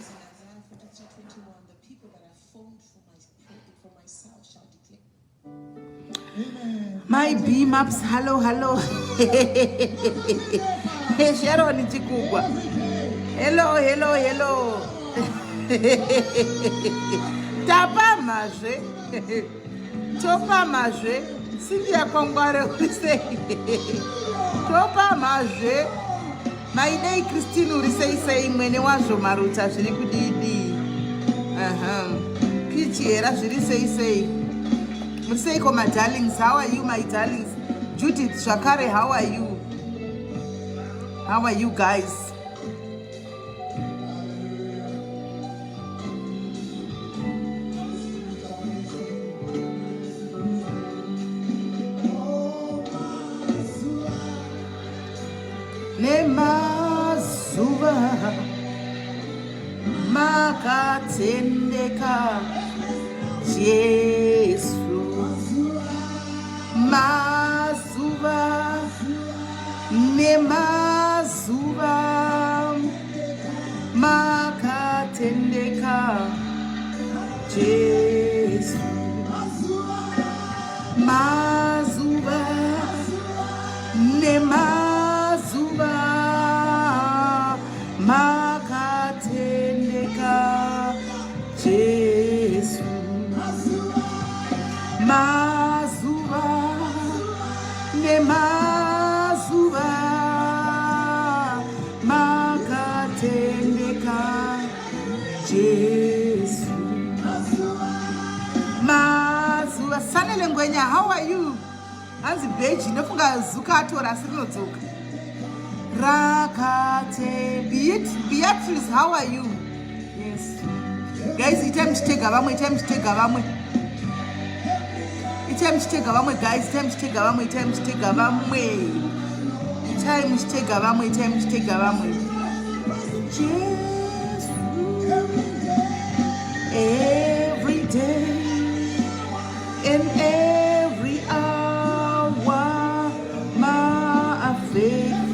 says in Isaiah 43:21, the people that are formed for myself shall declare. Amen. My beam ups, hello. Sharon Chikugwa. Hello. Tapa maje. Sivya Kongware urise. Topa maje. My day Christine urise mwene wazo maruta shiri kudidi. Pichi era shiri say. Museko my darlings, how are you my darlings? Judith Shakare, how are you? How are you guys? Nemazuva makatendeka Yesu mazuva nemazuva makatendeka Yesu mazuva nemazuva makatendeka Yesu mazuva nemazuva makatendeka Yesu mazuva Sanele Ngwenya, how are you? Anzi beji nofunga zuka atora sinodzoka rakate Beatrice, how are you? Yes guys, time to take vamwe guys, time to take vamwe Jesus every day and every hour my faithful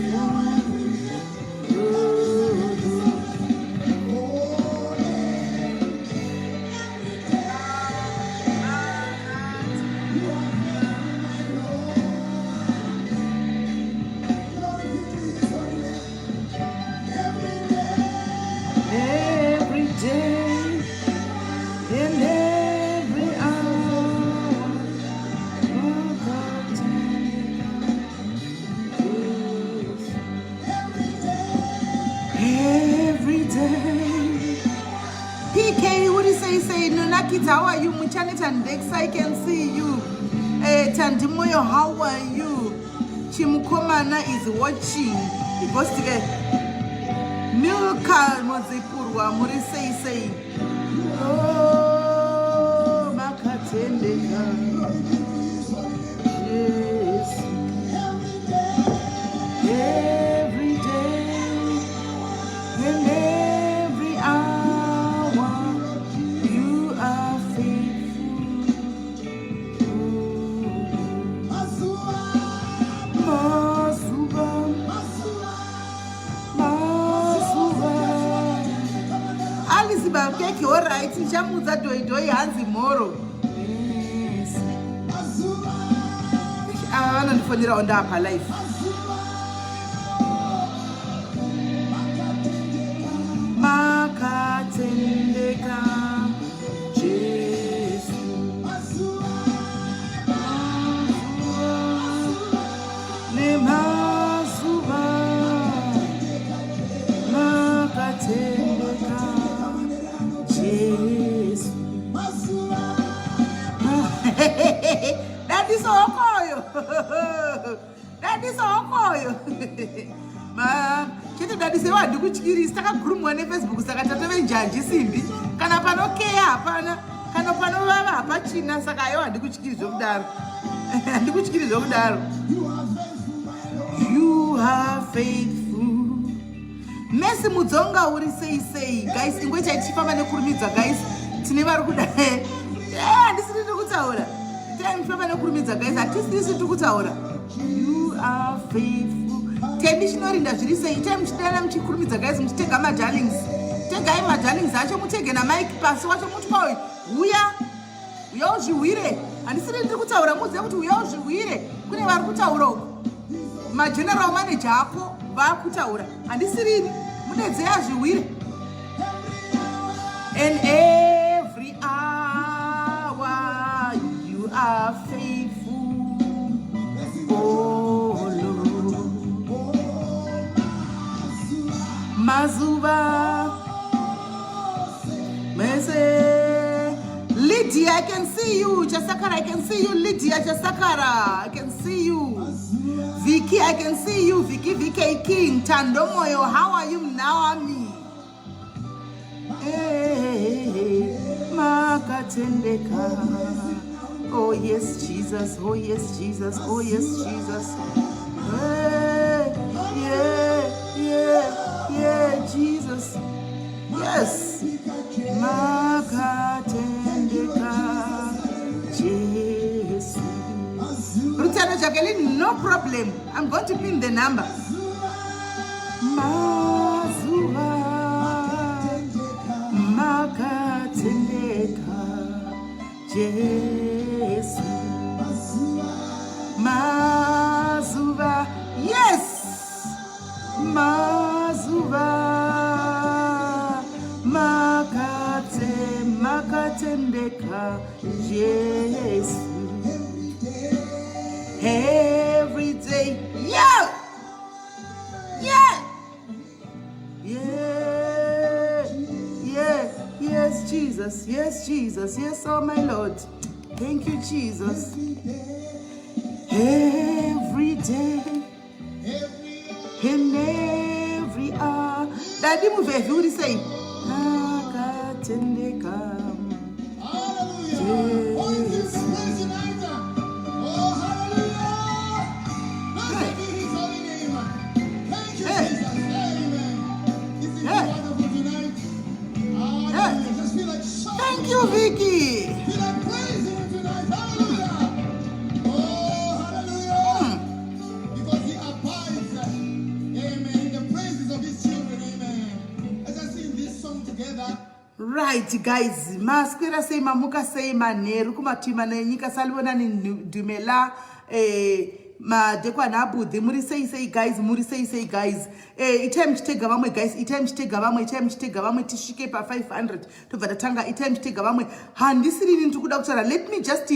every day and every hour every day. PK, what do you say? No, Nakita, how are you? Muchanet and Dex, I can see you. Tandimoyo, how are you? Chimukomana is watching. Because Milka Mozipurwa, what do you say? Oh, Makatendeka. Yes. Every day and every hour you are faithful. Mazuva Alice Bakeki, all right, Chamuza Doi Hansi Moro. Yes. I want to find it on that life. Makatendeka Yesu nemazuva makatendeka Yesu. That is all koyo. Ma chete dadi sewa ndikuchikiri saka group ne Facebook saka tatove njanji simbi kana pano care hapana kana pano vava hapachina saka yo ndikuchikiri zvokudaro ndikuchikiri zvokudaro. You are faithful. Messi Mudzonga uri sei guys, ingwe chaitifamba nekurumidza guys, tine vari kuda handisiri tikutaura taifamba nekurumidza guys, hatisiri tikutaura. You are faithful. Tendi chinorinda zviri sei time chidana muchikurumidza guys, muchitega my darlings tegai madarlings acho mutege naMike Pasi wacho muti kwayo uya uzvihwire. Handisiri ndiri kutaura muzive kuti uya uzvihwire. Kune vari kutaura uko, mageneral manager ako vakutaura, handisiri mudedze azvihwire. And every hour you are faithful, oh Lord. Mazuva, Lydia, I can see you. Jasakara, I can see you. Lydia, Jasakara, I can see you. Vicky, I can see you. Vicky King, Tandomoyo, how are you now, Ami? Hey, Makatendeka. Oh yes, Jesus. Oh yes, Jesus. Oh yes, Jesus. Hey, yeah, Jesus. Yes. Makatendeka. Jesus. Rutana Jacqueline, no problem. I'm going to pin the number. Mazuva. Makatendeka. Jesus. Mazuva. Yes. Mazuva. Makatendeka. Jesus. Every day. Yeah. Yes, Jesus. Yes, Jesus. Yes, oh my Lord. Thank you, Jesus. Every day. In every hour. Daddy, move if you would say, Makatendeka. Jesus. Thank you, Vicky. Right, guys. Masquera say mamuka say maneru kumatima na nyika salwana ni dumela madekwa nabu the muri say guys item chitega vamwe guys item chitega vamwe tishike pa 500 tovatatanga item chitega vamwe handisiri ndiri kuda kutaura. Let me just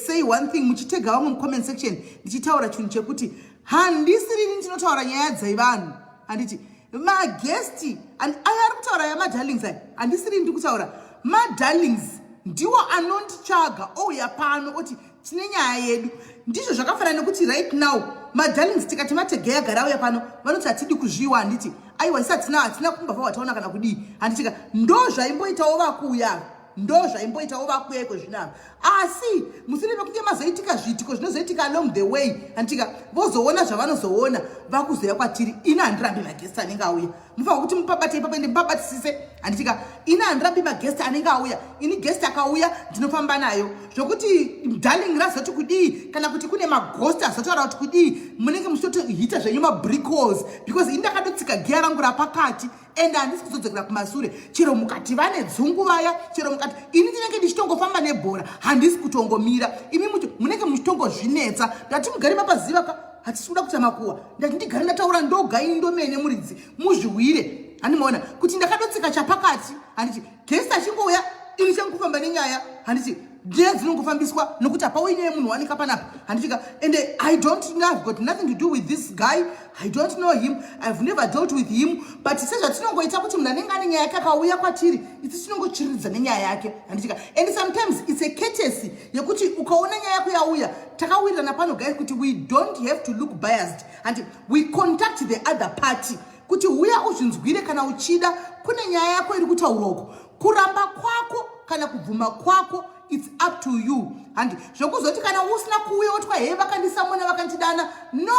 say one thing muchitega vamwe mu comment section ndichitaura chinhu chekuti handisiri ndinotaura nyaya dzaivanhu handiti maguest and ayari kutaura yamadharlings aya handisiri ndiri kutaura madarlings ndiwo anonditsvaga ouya pano oti tine nyaya yedu. Ndizvo zvakafanana nekuti right now madarlings tikati matege yagara uya pano vanoti hatidi kuzviwa. Handiti aiwa isa hatina kumbava wataona kana kudii. Handitika ndo zvaimboitawo vakuya iko zvinava. Asi mushure mekunge mazoitika zviitiko zvinozoitika along the way, handitika vozoona zvavanozoona vakuzoya kwatiri. Ina handirambi magesti anenge auya. Mufanira kuti mupabate ipapo ende mupabatisise. Handitika ina handirambi magesti anenge auya. Ini guest akauya ndinofamba nayo. Zvokuti darling razoti kudii kana kuti kune maghost azotaura kuti kudii munenge muchitohita zvenyu mabricos because indakadotsika gear rangu rapakati ende handisi kuzodzokera kumashure. Chero mukati vane dzungu vaya, chero mukati ini ndinenge ndichitongofamba nebhora handisi kutongomira. Imi munenge muchitongozvinetsa. Ndati mugari mapaziva hatisi kuda kuta makuwa. Ndati ndigari ndataura ndoga ini ndomene muridzi muzvihwire. Handimaona kuti ndakadotsika chapakati. Handiti guest achingouya ini changufamba nenyaya. Handiti ndiye dzinongofambiswa nokuti hapauine munhu wanika panapa. Handitika and I don't know, I've got nothing to do with this guy. I don't know him. I've never dealt with him. But sezvatinongoita kuti munhu anenge ane nyaya yake akauya kwatiri iti tinongochiridza nenyaya yake. Handitika and sometimes it's a courtesy yekuti ukaona nyaya yako yauya takawirirana pano guys kuti we don't have to look biased and we contact the other party kuti uya uzvinzwire kana uchida kune nyaya yako iri kutauroko. Kuramba kwako kana kubvuma kwako it's up to you. And zvokuzoti kana usina kuuya wotwa he vakandisamona vakandidana no,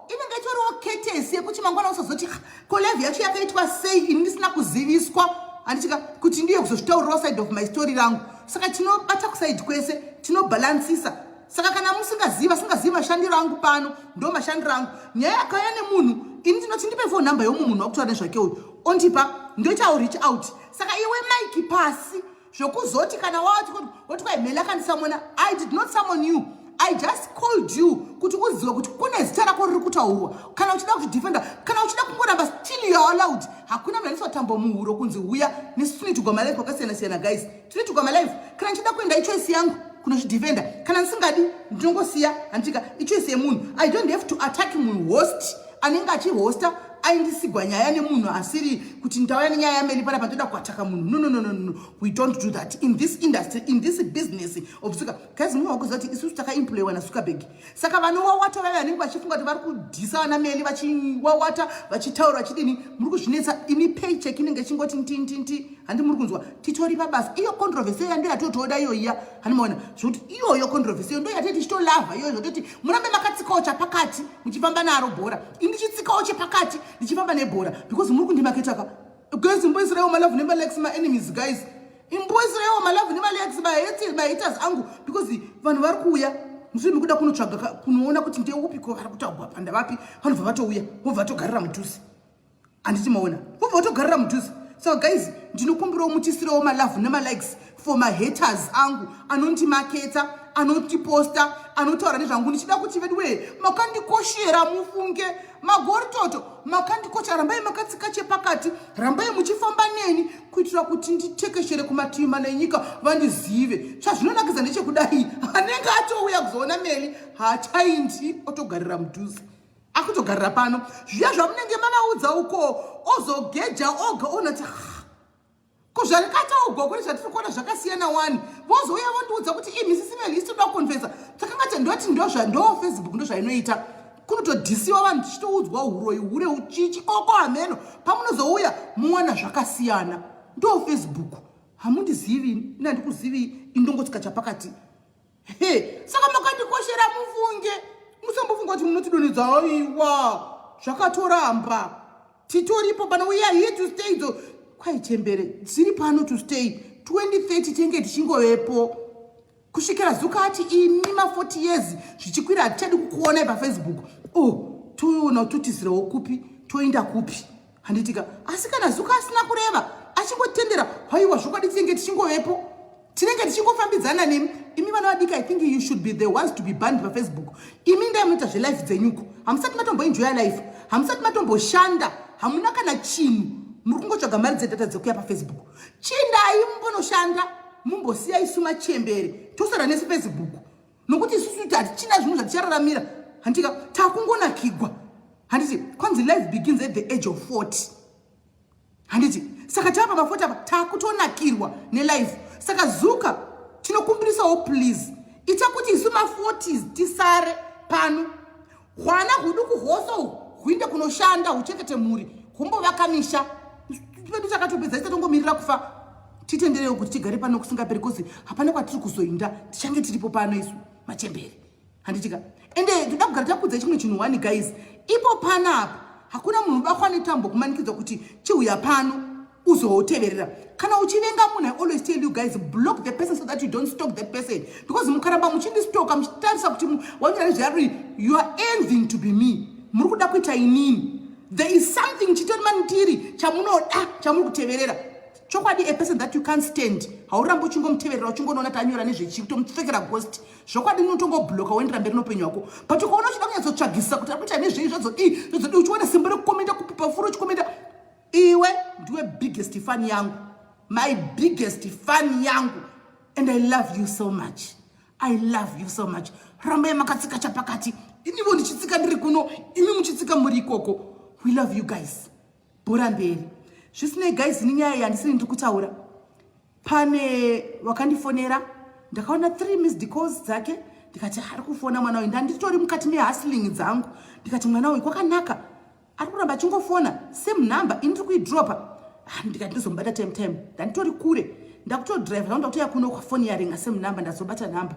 inenge itoriwo courtesy yekuti mangwana usazoti kolevi yacho yakaitwa sei ini ndisina kuziviswa. Handitika kuti ndiye kuzozvitaurirawo side of my story rangu. Saka tinobata kuside kwese tinobalansisa. Saka kana singaziva mashandiro angu pano ndo mashandiro angu nyaya yakauya nemunhu ini ndinoti ndipe phone number yomunhu wakutaura nezvake uyu ondipa ndoita reach out. Saka iwe Mike Pasi zvokuzoti kana wati kwai Melly akandisamona. I did not summon you. I just called you kuti uziwe kuti kune zita rako riri kutaurwa. Kana uchida kuti defender, kana uchida kungoramba still you are allowed. Hakuna mnhu anotambo muhuro kunzi uya nesini tugwa live kwakasiyana siyana guys. Tiri tugwa live. Kana nchida kuenda ichoice yangu kuno defender. Kana nsingadi ndingosiya handika ichoice yemunhu. I don't have to attack munhu host anenge achihosta aindisigwa nyaya nemunhu asiri kuti ndauya nenyaya yaMelly pana patoda kuataka munhu. No. We don't do that in this industry, in this business of suka. Guys, munhu wakuziva kuti isusu takaemployiwa naSukerbag. Saka vanowawata vaya vanenge vachifunga kuti vari kudhisa vanaMelly vachiwawata vachitaura vachidini. Muri kuzvinetsa imi paycheck inenge ichingoti ntintinti handi muri kunzwa titori pabasa. Iyo controversy yandira yatotoda iyoiya hanimaona zvokuti iyoyo controversy ndo yateti tichitolava iyoyo zvototi murambe makatsikawo chapakati muchifamba naro bhora. Ini chitsikawo chepakati ndichifamba nebhora because muri kundimaketaka. Guys, imboisirawo malove nemalex my enemies guys. Imboisirawo malove nemalex my haters angu because vanhu vari kuuya mushure mekuda kunotsvaga kunoona kuti ndeupi vari kutaurwa panda vapi vanobva vatouya vobva vatogarira mudhuze. Handiti maona vobva vatogarira mudhuze. So guys, ndinokumbirawo mutisirawo malove nemalikes for my haters angu anondimaketa anotiposta anotaura nezvangu ndichida kuti vedwe makandikoshera mufunge magoritoto makandikoshera rambai makatsika chepakati rambai muchifamba neni kuitira kuti nditekeshere kumativi mana enyika vandizive. Zvazvinonakidza ndechekudai anenge atouya kuzoona Melly haachaindi otogarira mudhuze akutogarira pano zviya zvamunenge mavaudza uko ozogeja oga onati kuzvarikataugwa kuri zvatiri kuona zvakasiyana wani vozouya vondiudza kuti Mrs. Melly isitoda kukonfesa takangati ndoti ndo Facebook ndo zvainoita kunotodhisiwa vanhu tichitoudzwa uroyi hure uchichikoko hameno pamunozouya muwana zvakasiyana ndo Facebook. Hamundizivi inandikuzivi indongotsika chapakati. Saka makandikoshera mufunge musambofunga kuti munotidonedza aiwa zvakatoramba titoripo pano. We are here to stay though. Kwai chembere dziri pano to stay 2030 tenge tichingovepo kusvikira zukati imi ma 40 years zvichikwira hatitadi kukuonai paFacebook. Toona totisirawo kupi toenda kupi handitika. Asi kana zuka asina kureva achingotendera haiwa zvokwadi tenge tichingovepo tinenge tichingofambidzana nemi. Imi vana vadiki I think you should be the ones to be banned paFacebook. Imi ndai munoita zvelife dzenyuko hamusati matomboenjoya life hamusati matomboshanda hamuna kana chinhu muri kungotsvaga mari dzedata dzekuya paFacebook. Chindai mumbonoshanda mumbosiya isu machembere tosara nesi Facebook nokuti isusu hatichina zvinhu zvatichararamira handika takungonakigwa handiti kwanzi life begins at the age of 40 handiti. Saka tapa ma40 apa takutonakirwa nelife. Saka zuka tinokumbirisawo please ita kuti isu ma40s tisare pano hwana huduku hoso huinde kunoshanda huchengete mhuri humbovaka misha pedu takatopedza titatongomirira kufa titenderewo kuti tigare pano kusingaperi kozi hapana kwatiri kuzoinda tichange tiripo pano isu machembere handitika. Ende toda kugara takudza chimwe chinhu wani guys, ipo panapa hakuna munhu bakwa netambo kumanikidzwa kuti chiuya pano uzoteverera. Kana uchivenga munhu, I always tell you guys, block the person so that you don't stalk the person, because mukaramba muchindistalka muchitarisa kuti wanyara zviyari you are envying to be me, muri kuda kuita inini. There is something chitori manitiri chamunoda chamuri kuteverera. Chokwadi a person that you can't stand haurambo uchingomuteverera uchingoona tanyora nezvechikutomupfekera ghost zvokwadi unotongoblocka woendera mberi noupenyu hwako. But ukaona uchida kunyatsotsvagisa kuti arikuita nezvei zvazodi uchiona simba rekukomenda kupipa furo uchikomenda, iwe ndiwe biggest fan yangu, my biggest fan yangu, and I love you so much. I love you so much. Rambai makatsika chapakati, inivo ndichitsika ndiri kuno, imi muchitsika muri ikoko. We love you guys. Bora mberi. Zvisinei guys, ninyaya yandisini ndikutaura. Pane wakandifonera, ndakaona 3 missed calls dzake, ndikati ari kufona mwana uyu, nditori mukati mehustling dzangu. Ndikati mwana uyu kwakanaka, ari kuramba achingofona same number ini ndiri kuidropa. Ndikati ndizombata time ndanditori kure, ndakutodrive ndaunda kutoya kuno kwafoni yaringa same number ndazobata number.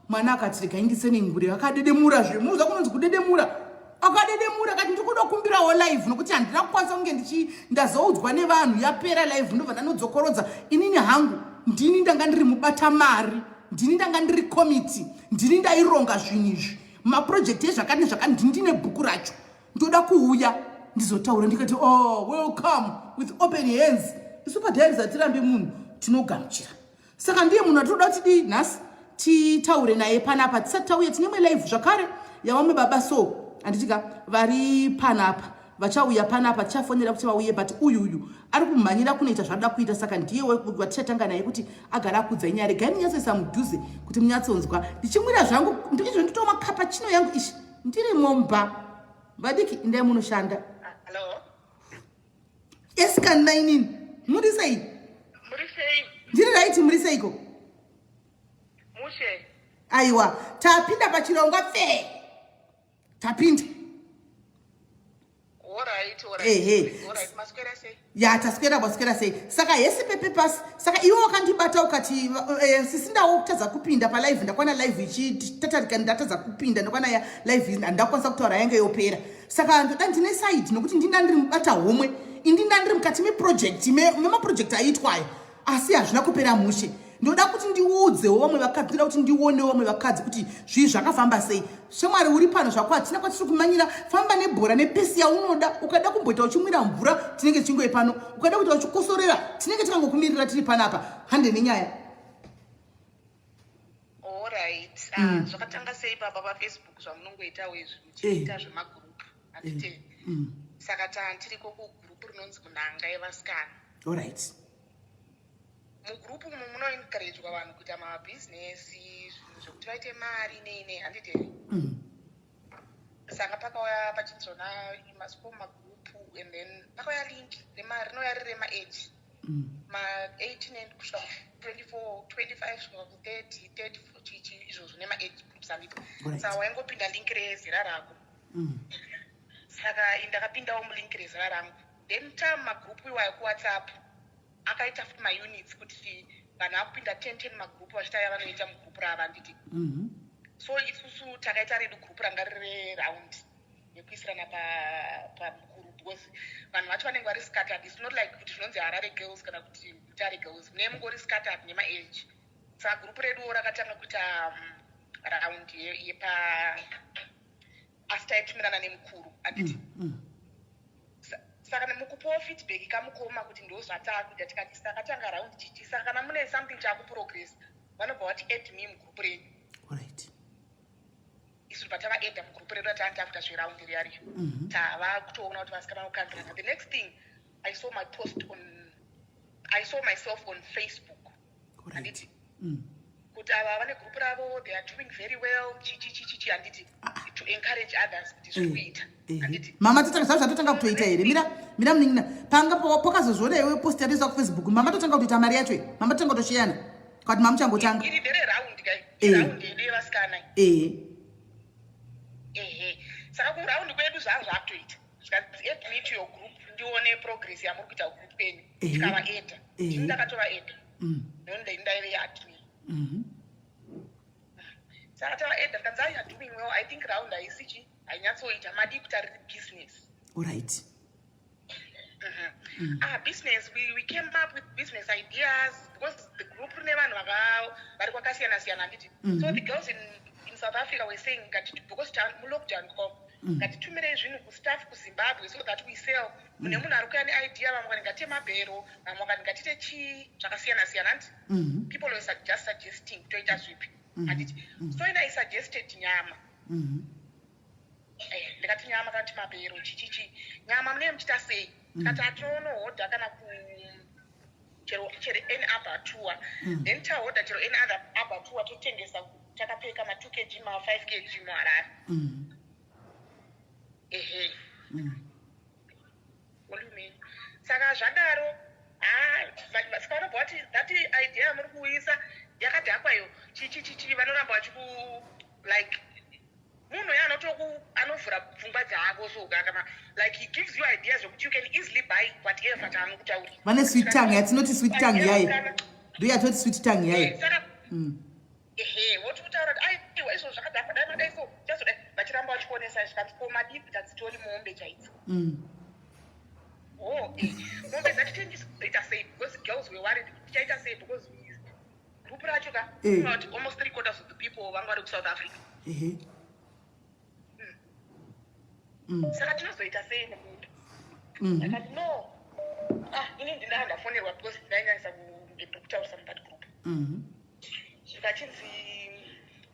Mwana akati rekaindiseni ngure, akadedemura zvemuza kunonzi kudedemura. Akadedemura kati ndikuda kumbirawo live nokuti handina kukwanisa kunge ndazoudzwa nevanhu yapera live ndobva ndanodzokorodza. Inini hangu ndini ndanga ndiri mubata mari, ndini ndanga ndiri committee, ndini ndaironga zvinhu izvi maproject ezvakati ndine bhuku racho, ndoda kuuya ndizotaura ndikati oh welcome with open hands. Isu padhari zatirambe munhu tinogamuchira. Saka ndiye munhu atoda kuti nhasi titaure naye panapa. Tisati tauya tinemwe live zvakare yavamwe baba so anditika vari panapa vachauya panapa tichafonera kuti vauye but uyu ari kumhanyira kunoita zvada kuita. Saka ndiye watichatanga naye kuti agara akudza nyaya. Regai ndinyatsoisa mudhuze kuti munyatsonzwa. Ndichimwira zvangu ndizvo nditoma kapachino yangu ishi ndiri momba. Vadiki indai munoshanda. Hello. Yes kan 9 muri sei? Muri sei? Ndiri right muri seiko? Mushe. Aiwa, tapinda pachirongwa fe. Tapinda. Alright. Alright, maswera sei? Ya taswera sei. Saka yesi pepe Pasi. Saka iwo wakandibata ukati sisindawo kutadza kupinda pa live ndakwana live ichitatarika ndatadza kupinda ndakwana ya live ndakwanisa kutaura yange yopera. Saka ndoda ndine side nokuti ndinda ndiri mubata homwe. Indinda ndiri mukati meproject memaproject aitwayo. Asi hazvina kupera mushe. Ndoda kuti ndiudzewo vamwe vakadzi, ndoda kuti ndionewo vamwe vakadzi kuti zvii zvakafamba sei. Shamwari uri pano zvako hatina kwatiri kumanyira. Famba nebhora nepesi yaunoda. Ukada kumboita uchimwira mvura tinenge tichingoe pano. Ukada kuita uchikosorera tinenge tikangokumirira tiri panapa. Hande nenyaya. Alright. Zvakatanga sei baba paFacebook zvamunongoitawo izvi muchiita zvemagroup. Handite. Saka tantiriko kugroup rinonzi kunhanga yevasikana. Alright. Mugroup umu munoencouragwa vanhu kuita mabhizinesi, zvinhu zvokuti vaite mari nei handite. Saka pakauya pachinzona masipo magroup and then pakauya link rinouya riri rema-age. Ma-18 and kusvika 24, 25 kusvika ku 30, 40 izvozvo nema-age groups handite. Saka waingopinda link rezera rako. Saka ndakapindawo mulink rezera rangu. Then magroup iwayo kuWhatsApp akaita futi maunits kuti vanhu vakupinda 10 magroup vachitaya vanoita mugroup rava handiti. So isusu takaita redu group ranga riri round yekuisirana pamukuru because vanhu vacho vanenge vari scattered. It's not like kuti zvinonzi Harare girls kana kuti Butare girls. Mune mungori scattered nema-age. Saka group reduwo rakatanga kuita round yepa asi taitumirana nemukuru handiti. Saka mukupawo feedback kamukoma kuti ndozvatakuita tikati takatanga round chichi. Saka kana mune something chakuprogress vanobva vati add me mugroup redu. Alright. Isu patava-adda mugroup redu ratanga takuita zveraundi riyariyo. Tava kutoona kuti vasikana vakagirana. The next thing I saw myself on Facebook. Handiti. Kuti ava vane group ravo they are doing very well chichi handiti to encourage others kuti zvikuita handiti. Mama tatanga kutoita here. Mira mningina panga pokazozvona iwe post yatoisa kuFacebook. Mama totanga kutoita mari yacho. Mama totanga kutoshiyana. Kwati mama changotanga. Iri ndere round kai. Round yedu yevasikana. Saka kuround kwedu zvazvakutoita. Add me to your group ndione progress yamuri kuita group penyu. Tikava-adda. Ndakatova-adda. Nondaive admin. Saka tava-adda kanzi you are doing well. I think round haisichi hainyatsoita madi kuti ari business. Alright. Business, we came up with business ideas because the group rine vanhu vari kwakasiyana-siyana handiti. So the girls in South Africa were saying because mu-lockdown ngatitumire zvinhu kustaff kuZimbabwe so that we sell. Mune munhu ari kuya neidea vamwe kani ngatiite mabhero vamwe kani ngatiite chii zvakasiyana-siyana handiti. People were just suggesting toita zvipi handiti. So ina suggested nyama. Ndikati nyama kana kuti mabhero chichichi nyama munee muchita sei. Tikati hatinonohodha kana chero any abattoir. Then tahodha chero any other abattoir totengesa takapeka ma2 kg ma5 kg muHarare. What do you mean? Saka zvadaro saka vanobva vati that idea muri kuisa yakadhakwayo chichichichi vanoramba vachiku like munhu anovhura pfungwa dzako so kama like he gives you ideas zvokuti you can easily buy whatever taanokutaura. Vane sweet tongue yatinoti sweet tongue yaye. Ndo yatoti sweet tongue yaye. Saka woti kutaura kuti aiwa izvo zvakadhakwa dai madai so chazodai vachiramba vachikuonesa zvikati ko madi kuti hadzitori mombe chaidzo. Mombe dzatitengisoita sei because girls were worried tichaita sei because group racho ka almost 3/4 of the people vanga vari kuSouth Africa. Saka tinozoita sei nemuntu akati no ini ndafonerwa because ndainyanyisa kutaurisa mubad group zvikachinzi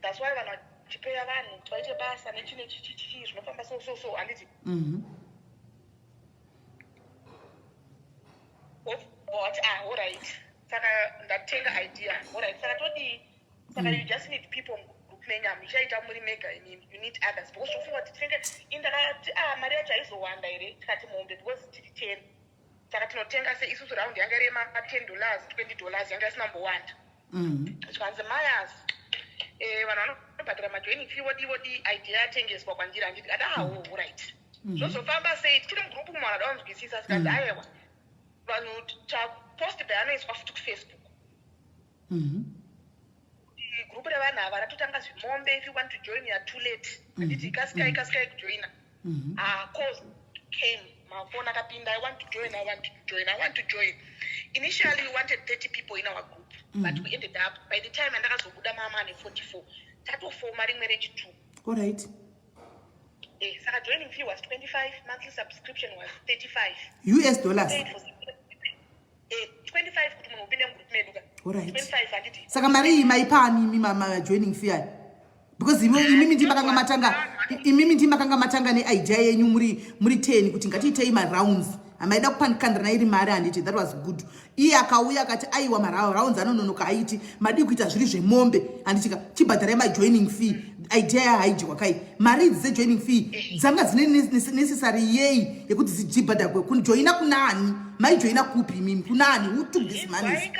that's why vanhu vachipeya vanhu kuti vaite basa nechine chichi zvinofamba so handiti but alright saka ndatenga idea alright saka todi saka you just need people group nenyama ichaita muri mega imimi you need others because zvofunga kuti titenge indakati mari yacho haizowanda here tikati mombe because tiri 10 saka tinotenga seisusu raundi yanga irema $10 $20 yanga isina mbowanda zvikanzi mayas vanhu vanobhadhira majoining fee wodi idea yatengeswa kwandiri handiti adawo right zvozofamba sei tichiri mugrupu mwana daunzwisisa sikanzi aiwa vanhu tapost bayanoiswa futi kufacebook group revanhu ava ratotanga zvimombe if you want to join youare too late handiti kasikai kujoina calls came mafoni akapinda I want to join initially we wanted 30 people in our group but we ended up by the time andakazobuda mama ne44 tatofoma rimwe rechi2 alright saka joining fee was 25 monthly subscription was $35 25 kuti munhu upinde mugroup medu alright 25 handiti saka mari iyi maipani mima joining fee ayi because imimi ndimakanga matanga neidea yenyu muri 10 kuti ngatiitei marounds amaida kupandikandira nairi mari handiti that was good iye akauya akati aiwa marounds anononoka aiti madi kuita zviri zvemombe handitika chibhadharai majoining fee idea yahaijikwa kai mari idzi dzejoining fee dzanga dzine necessary yei yekuti dzichibhadharwe kujoina kunani maijoina kupi imimi kunani who took this money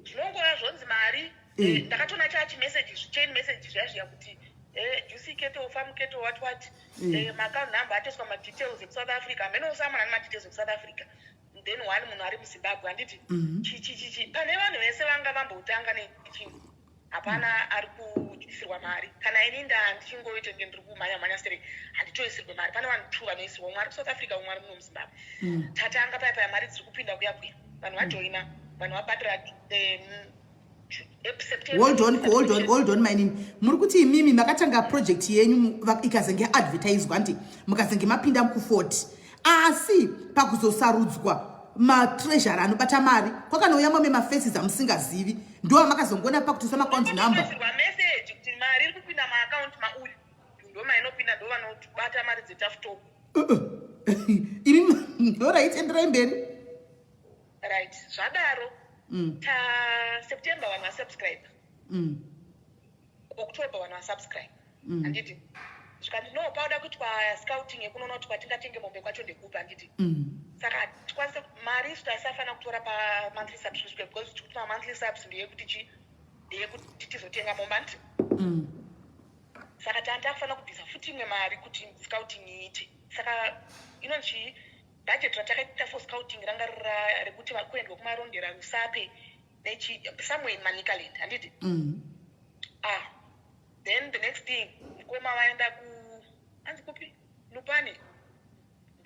zvinongora zvonzi mari ndakatona chain message zviya kuti juicy keto farm keto what account number ateswa madetails ekusouth africa amenosamana nemadetails ekusouth africa then one munhu ari muzimbabwe handiti chichichichi pane vanhu vese vanga vambotanga nechinhu hapana ari kuisirwa mari kana ini ndichingoite ndiri kumhanya sere handitoisirwe mari pane vanhu 2 vanoisirwa umwe ari kusouth africa umwe ari muno muzimbabwe tatanga paya mari dziri kupinda kuya vanhu vajoina vanhu vabhadhira hold on my name muri kuti imimi makatanga project yenyu ikazenge advertised nti mukazenge mapinda ku40 asi pakuzosarudzwa matreasure anobata mari kwakanouya mamwe mafaces amusingazivi ndo makazongona pakuti sama account number message kuti mari iri kupinda maaccount mauyu ndo mainopinda ndo vanobata mari dzetafutop iri alright enderai mberi right zvadaro September vanhu vasubscribe October vanhu vasubscribe handiti zvikanzi no pauda kuti pascouting ekunoona kuti kwatingatenge mombe kwacho ndekupa handiti saka tikwanise mari isu taisafana kutora pamonthly subscription because tikuti mamonthly subs ndeyekuti tizotenga mombe handiti saka tandakufana kubvisa futi imwe mari kuti scouting iite saka inonzi budget ratakaita for scouting ranga rekuti vakuendwa kumarondera rusape somewhere in Manicaland handiti then the next thing mukoma vaenda anzi kupi Lupane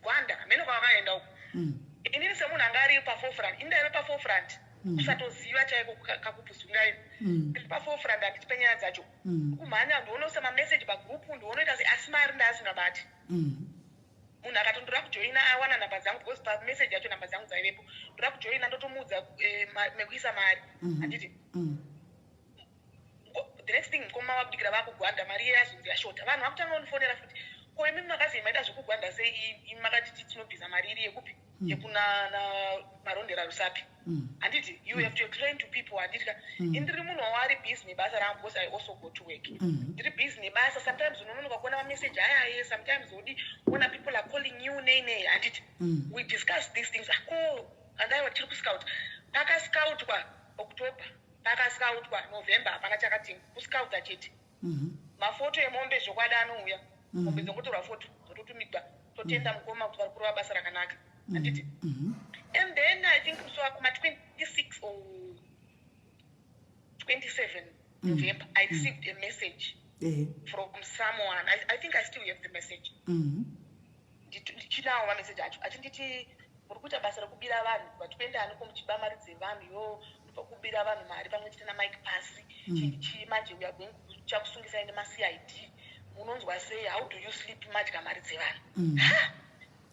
Gwanda amene kwavakaenda uko inini semunhu anga ari paforefront indaive paforefront kusatoziva chaiko kakupuzungayo iri paforefront handiti penyaya dzacho kumhanya ndioona semameseji pagrupu ndionoita asi mari ndaasingabati munhu akatondora kujoina awana namba dzangu because pameseji yacho namba dzangu dzaivepo ndora kujoina ndotomuudza mekuisa mari handiti the next thing mukoma wabudikira vakugwanda mari yazonzi yashota vanhu vakutanga unifonera futi ko imimi makazi maita zvekugwanda sei makati tinobvisa mari iri yekupi yekuna marondera rusapi handiti you have to explain to people handitika indiri munhu wari busy nebasa rangu because I also go to work ndiri busy nebasa sometimes unononoka kuona mameseji ayaye sometimes odi kuona people are calling you nei handiti we discuss these things andaiwa tiri kuscout pakascoutwa October pakascoutwa November hapana chakatinga kuscouta chete mafoto emombe zvokwadi anouya mombe dzongotorwa foto dzototumigwa totenda mukoma kuti vari kurova basa rakanaka handiti and then I think so kuma 26 or 27 November I received a message from someone I think I still have the message ndichinawo mamessage acho achinditi muri kuita basa rekubira vanhu vatipenda aniko muchiba mari dzevanhu yo kubira vanhu mari pamwe chete naMike Pasi manje we are going chakusungisai nemacid munonzwa sei how do you sleep madya mari dzevanhu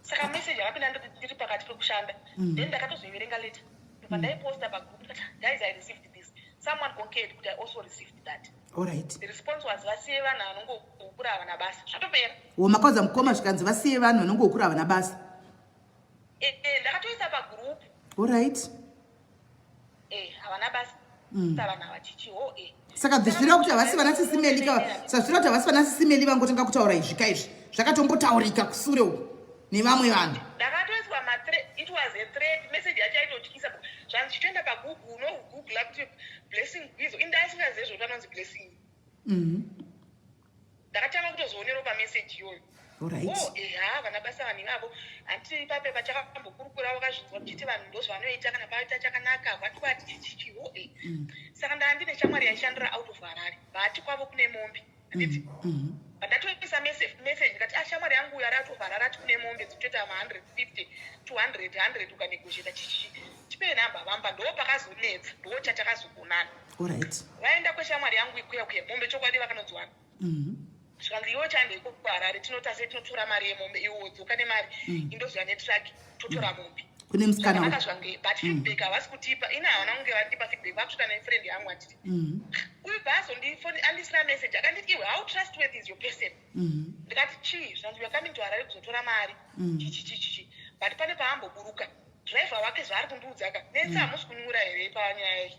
Saka message yakapinda ndiri pakati pekushanda. Then ndakatozoiverenga later. Pandaiposta pagroup that guys I received this. Someone concurred but I also received that. All right. The response was vasiye vanhu vanongokura havana basa. Zvatopera. Makaudza mukoma zvikanzi vasiye vanhu vanongokura havana basa. Ndakatoisa pagroup. All right. Havana basa. Vanhu havachichiwo saka zvira kuti havasi vana SIS MELLY zvira kuti havasi vana SIS MELLY vangotenga kutaura izvi kaizvi zvakatombotaurika kusure uku nevamwe vanhu. Ndakatoiswa it was a threat message yacho yaitotyisa zvanzi chitoenda pagoogle unogoogla kuti blessing bizo indaisingazive zvoti vanonzi blessing. Ndakatanga kutozoonerewo pameseji iyoyo. Vana basa vanhu ivavo handiti papepa chakakambokurukura vakazvinzwa muchiti vanhu ndozvanoita kana paita chakanaka vatikwati chichichiwo saka ndandine shamwari yaishandira out of Harare vati kwavo kune mombe handiti pandatoisa message ndikati shamwari yangu uyo ari out of Harare ati kune mombe dzinotoita ma150 200 ukanegosheta chichichi tipei namba vamba ndo pakazonetsa ndo chatakazogonana. Vaenda kweshamwari yangu ikuya mombe chokwadi vakanonzwana zvikanzi iwo chandeiko kuHarare tinotase tinotora mari yemombe iwo wodzoka nemari indoziva netraki totora mombe kune musikana vakazvange but feedback havasi kutipa ina havana kunge vandipa feedback vakusvika nefriend yangu atiti uyu bhaazondifoni andisira message akanditi iwe how trustworthy is your person ndikati chii zvanzi you're coming to Harare kuzotora mari chichichichichi but pane paamboburuka driver wake zvaari kundiudza ka nesi hamusi kunyura here panyaya iyi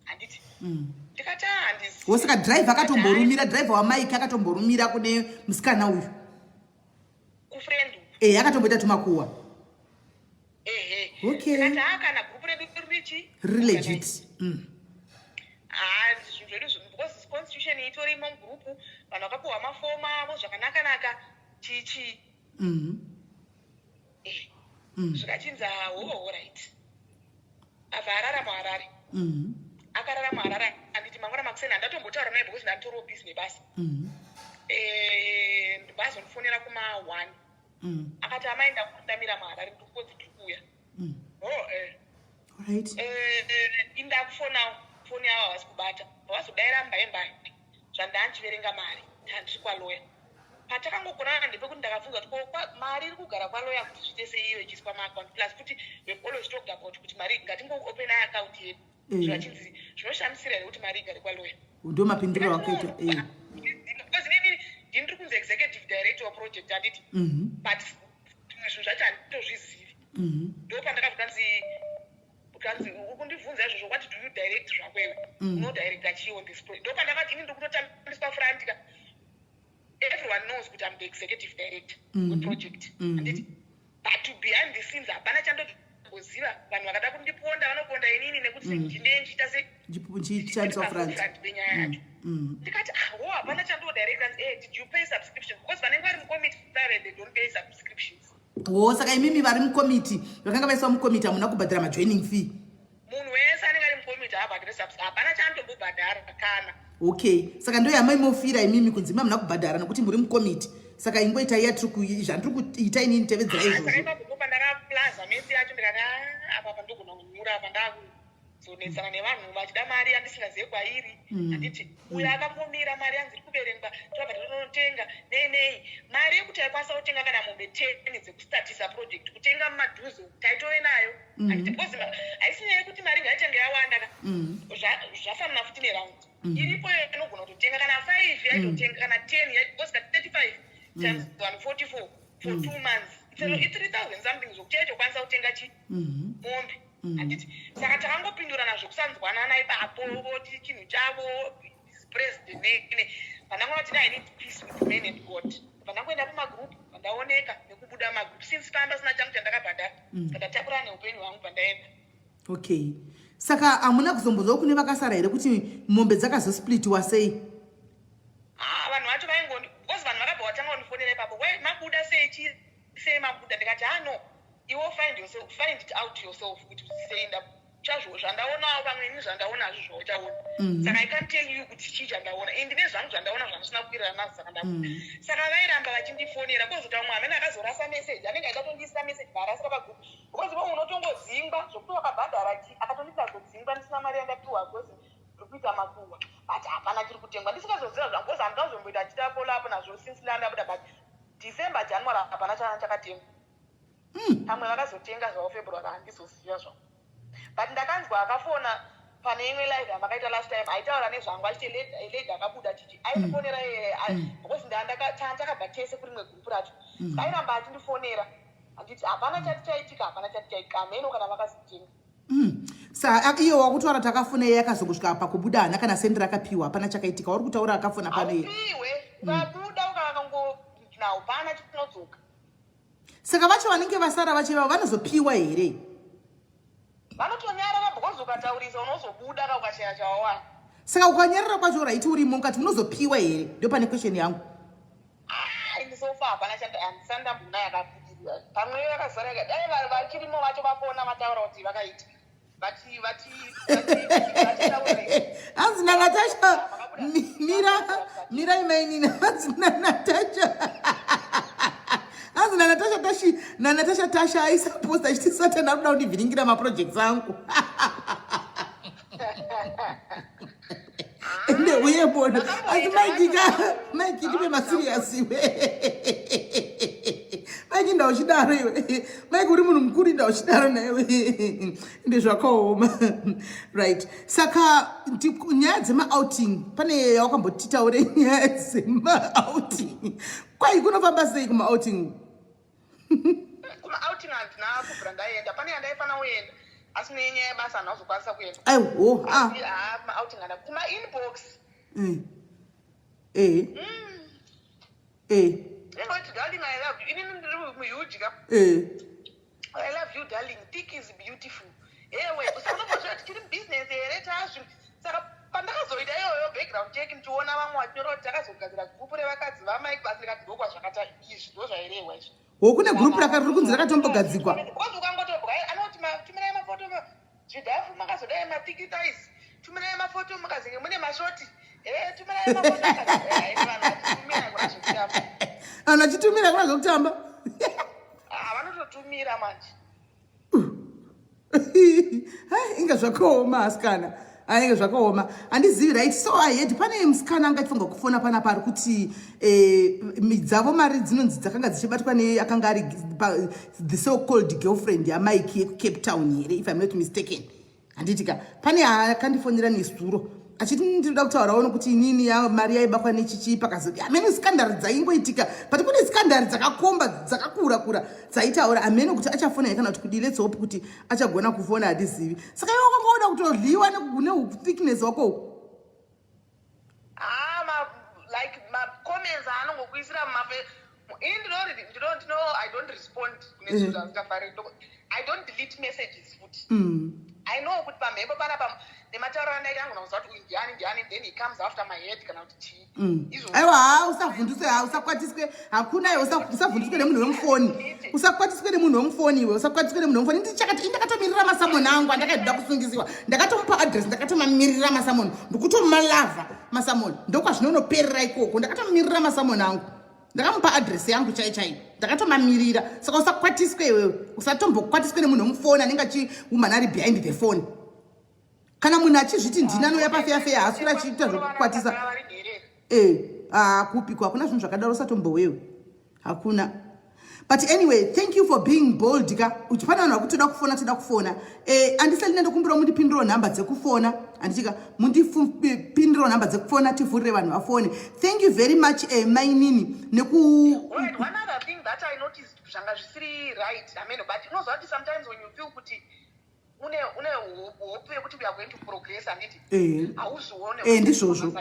handiti ndikati handisi saka driver akatomborumira driver waMike akatomborumira kune musikana uyu kufriend akatomboita tumakuwa ndikati kana group redu richi legit zvinhu zvedu because constitution itorimo mugroup vanhu vakapiwa mafomu avo zvakanaka chichi zvikachinzi right abva ararama Harare akararama Harare anditi mangwana makuseni handatombotaura naye because ndanditoriwo busy nebasa ndibazondifonera kuma1 akati amaenda kundamira muHarare ndikukodzi tiri kuuya indakufonawo foni yavo havasi kubata vavazodaira mbaimbai zvandanchiverenga mari handiri kwaloya patakangogonana ndepekuti ndakabvunza kuti mari iri kugara kwaloya kuti zviite seiyo ichiiswa maaccount plus kuti we've always talked about kuti mari ngatingoopena account yedu zvachinzi zvinoshamisira here kuti mari igare kwaloya ndo mapindiro akaita because inini ndiri kunzi executive director waproject handiti but zvimwe zvinhu zvacho handitozvizivi ndo pandakakanzi ukundibvunza izvozvo what do you direct zvakwewe unodirecta chii on this project ndo pandakati ini ndokutotambiswa frandika everyone knows kuti I'm the executive director weproject handiti but to behind the scenes hapana chandoziva vanhu vakada kundiponda vanoponda inini nekuti ndinenchiita sechiiswa benyaya yacho ndikati hapana chandodirecta did you pay subscription because vanenge vari mucommittee private they don't pay subscriptions saka imimi vari mukomiti vakanga vaiswa mukomiti hamuna kubhadhira majoining fee munhu wese anenge ari mukomiti haabhadhire hapana chaanotombobhadhara kana saka ndo yamaimofira imimi kunzi mamuna kubhadhara nokuti muri mukomiti saka ingoitai zvandiri kuita inini tevedzera izvozvo pandakaplaza mesi yacho ndikati apa pandogona kunyura apa ndakuzonetsana nevanhu vachida mari yandisingazive kwairi handiti uyo akambomira mari yanzi iri kuverengwa tobva tonotenga nei mari yekuti aikwanisa kutenga kana mombe 10 dzekustatisa project kutenga mumadhuzo taitove nayo handiti because haisinyaya kuti mari ngaichange yawanda ka zvafanana futi neraundi iripo inogona kutotenga kana 5 yaitotenga kana 10 because ka 35 times 144 for 2 months it's 3,000 something zvokuti yaitokwanisa kutenga chi mombe handiti saka takangopindurana zvokusanzwanana ipapo voti chinhu chavo president pandangona tina I need peace with men and God pandangoenda pamagroup pandaoneka nekubuda magroup since pamba sina changu chandakabhadhara ndatakurana neupenyu hwangu pandaenda saka hamuna kuzombodzawo kune vakasara here kuti mombe dzakazosplitiwa sei vanhu vacho vaingoni because vanhu vakabva vatanga kundifonera ipapo mabuda sei mabuda ndikati no iwo find it out yourself kuti uziseenda chazvo zvandaonawo pamwe ini zvandaonazvo zvauchaona saka I can't tell you kuti chii chandaona ndine zvangu zvandaona zvandisina kukwirana nazvo saka ndabuda saka vairamba vachindifonera kwozota umwe amene akazorasa message anenge aikatondiisira message vaarasira pagroup because vo unotongodzingwa zvokuti wakabhadhara chi akatondida zodzingwa ndisina mari yandapiwa because ndiri kuita makuhwa but hapana chiri kutengwa ndisikazoziva zvangu because handazomboita chitapolapo nazvo since landabuda but December, January, hapana chakatenga. Pamwe vakazotenga zvavo February handizoziva zvavo. But ndakanzwa akafona pane imwe live yamakaita last time aitaura nezvangu achiti lady akabuda chichi aindifonera because ndakabva tese kuri rimwe gurupu racho airamba achindifonera anditi hapana chati chaitika hapana chati chaitika ameno kana vakazotenga. Sa iyo wakutaura takafona yakazogusvika pakubuda hana kana sendi rakapiwa hapana chakaitika uri kutaura akafona pane iwe ukabuda ukakango nawo pana chinodzoka. Saka vacho vanenge vasara vacheva vanozopiwa here? Vanotonyarara because ukataurisa unozobuda ka ukashaya chawawana. Saka ukanyarara kwacho right urimo ngati unozopiwa here? Ndio pane question yangu. Indisofa hapana chanda andisanda mbuna yakapirira. Pamwe yakazara dai vachirimo vacho vapona mataura kuti vakaita. Vati Azina Natasha mira imainina azina Natasha. Azina Natasha Tasha aisapposta achiti naruda kundivhiringira maprojects angu. Ende uye bona asi Mike ndipe maserious iwe. Mike ndauchidaro iwe. Mike uri munhu mukuru ndauchidaro naiwe. Ende zvakaoma. Right. Saka nyaya dzema-outing pane yakambotitaure nyaya dzema-outing. Kwai kunofamba sei kuma-outing? Kuma-outing handina kubvira ndaenda. Pane yandaifana kuenda. Asi nenyaya yebasa handinazokwanisa kuenda. Aiwo. Kuma-outing handa. Kuma-inbox. Ngoti darling, I love you. Even huge. I love you, darling. Thick is beautiful. Ewe, usanobozva kuti business here tazvo. Saka pandakazoita iyoyo background check ndichiona vamwe vachiroti takazogadzira gurupu revakadzi vaMike basi rikadhirokwa zvakata izvi ndo zvairewa izvi. Kune gurupu riri kunzi rakatombogadzikwa. Kozi ukangotobva anoti tumirai mafoto zvidhafu makazodai matikitaisi. Tumirai mafoto mukazenge mune mashoti. Tumirai mafoto tumira kuna zvekutamba. Anachitumira kuna zvekutamba. Vanototumira manje. Inga zvakaoma asikana. Inga zvakaoma. Handizivi right. So I had pane musikana anga chifunga kufona pana pari kuti midzavo mari dzinonzi dzakanga dzichibatwa akanga ari the so called girlfriend yaMike Cape Town here if I'm not mistaken. Handitika pane akandifonera nesuro. Achiti ndinoda kutaurawo kuti inini mari yaibakwa nechichi pakazoti amene skandari dzaingoitika but kune skandari dzakakomba dzakakura dzaitaura amene kuti achafona kana kuti kudiletsa hope kuti achagona kufona hadizivi. Saka iwe wakangoda kutodliwa thickness wako. Like my comments anongokuisira I don't respond kune I don't delete messages futhi. I know kuti pamhepo panapa nemataura andai yangu nauza kuti ndiani then he comes after my head kana kuti chii. Aiwa usavhunduswe usakwatiswe hakuna iwe usavhunduswe nemunhu wemufoni. Usakwatiswe nemunhu wemufoni iwe usakwatiswe nemunhu wemufoni. Ndichakati ndakatomirira masamoni angu andakaida kusungisiwa. Ndakatomupa address ndakatomamirira masamoni. Ndikutomalava masamoni. Ndokwazvinonoperera ikoko ndakatomirira masamoni angu. Ndakamupa address yangu chai ndakatomamirira. Saka usakwatiswe iwe usatombokwatiswe nemunhu wemufoni anenge achiumanari behind the phone. Kana munhu achizviti ndinanoya pafeya hasura achiita zvokukwatisa. Kupikwa hakuna zvinhu zvakadaro usatombowewe. Hakuna. But anyway, thank you for being bold ka. Uchipana vanhu vakutoda kufona. Andisali ndokumbira mundipindiro nhamba dzekufona. Andichika mundipindiro nhamba dzekufona tivhurire vanhu vafone. Thank you very much mainini neku. Wait, one other thing that I noticed zvanga zvisiri right. I mean, but you know what sometimes when you feel kuti une hope yekuti we are going to progress anditi auzione ndizvozvo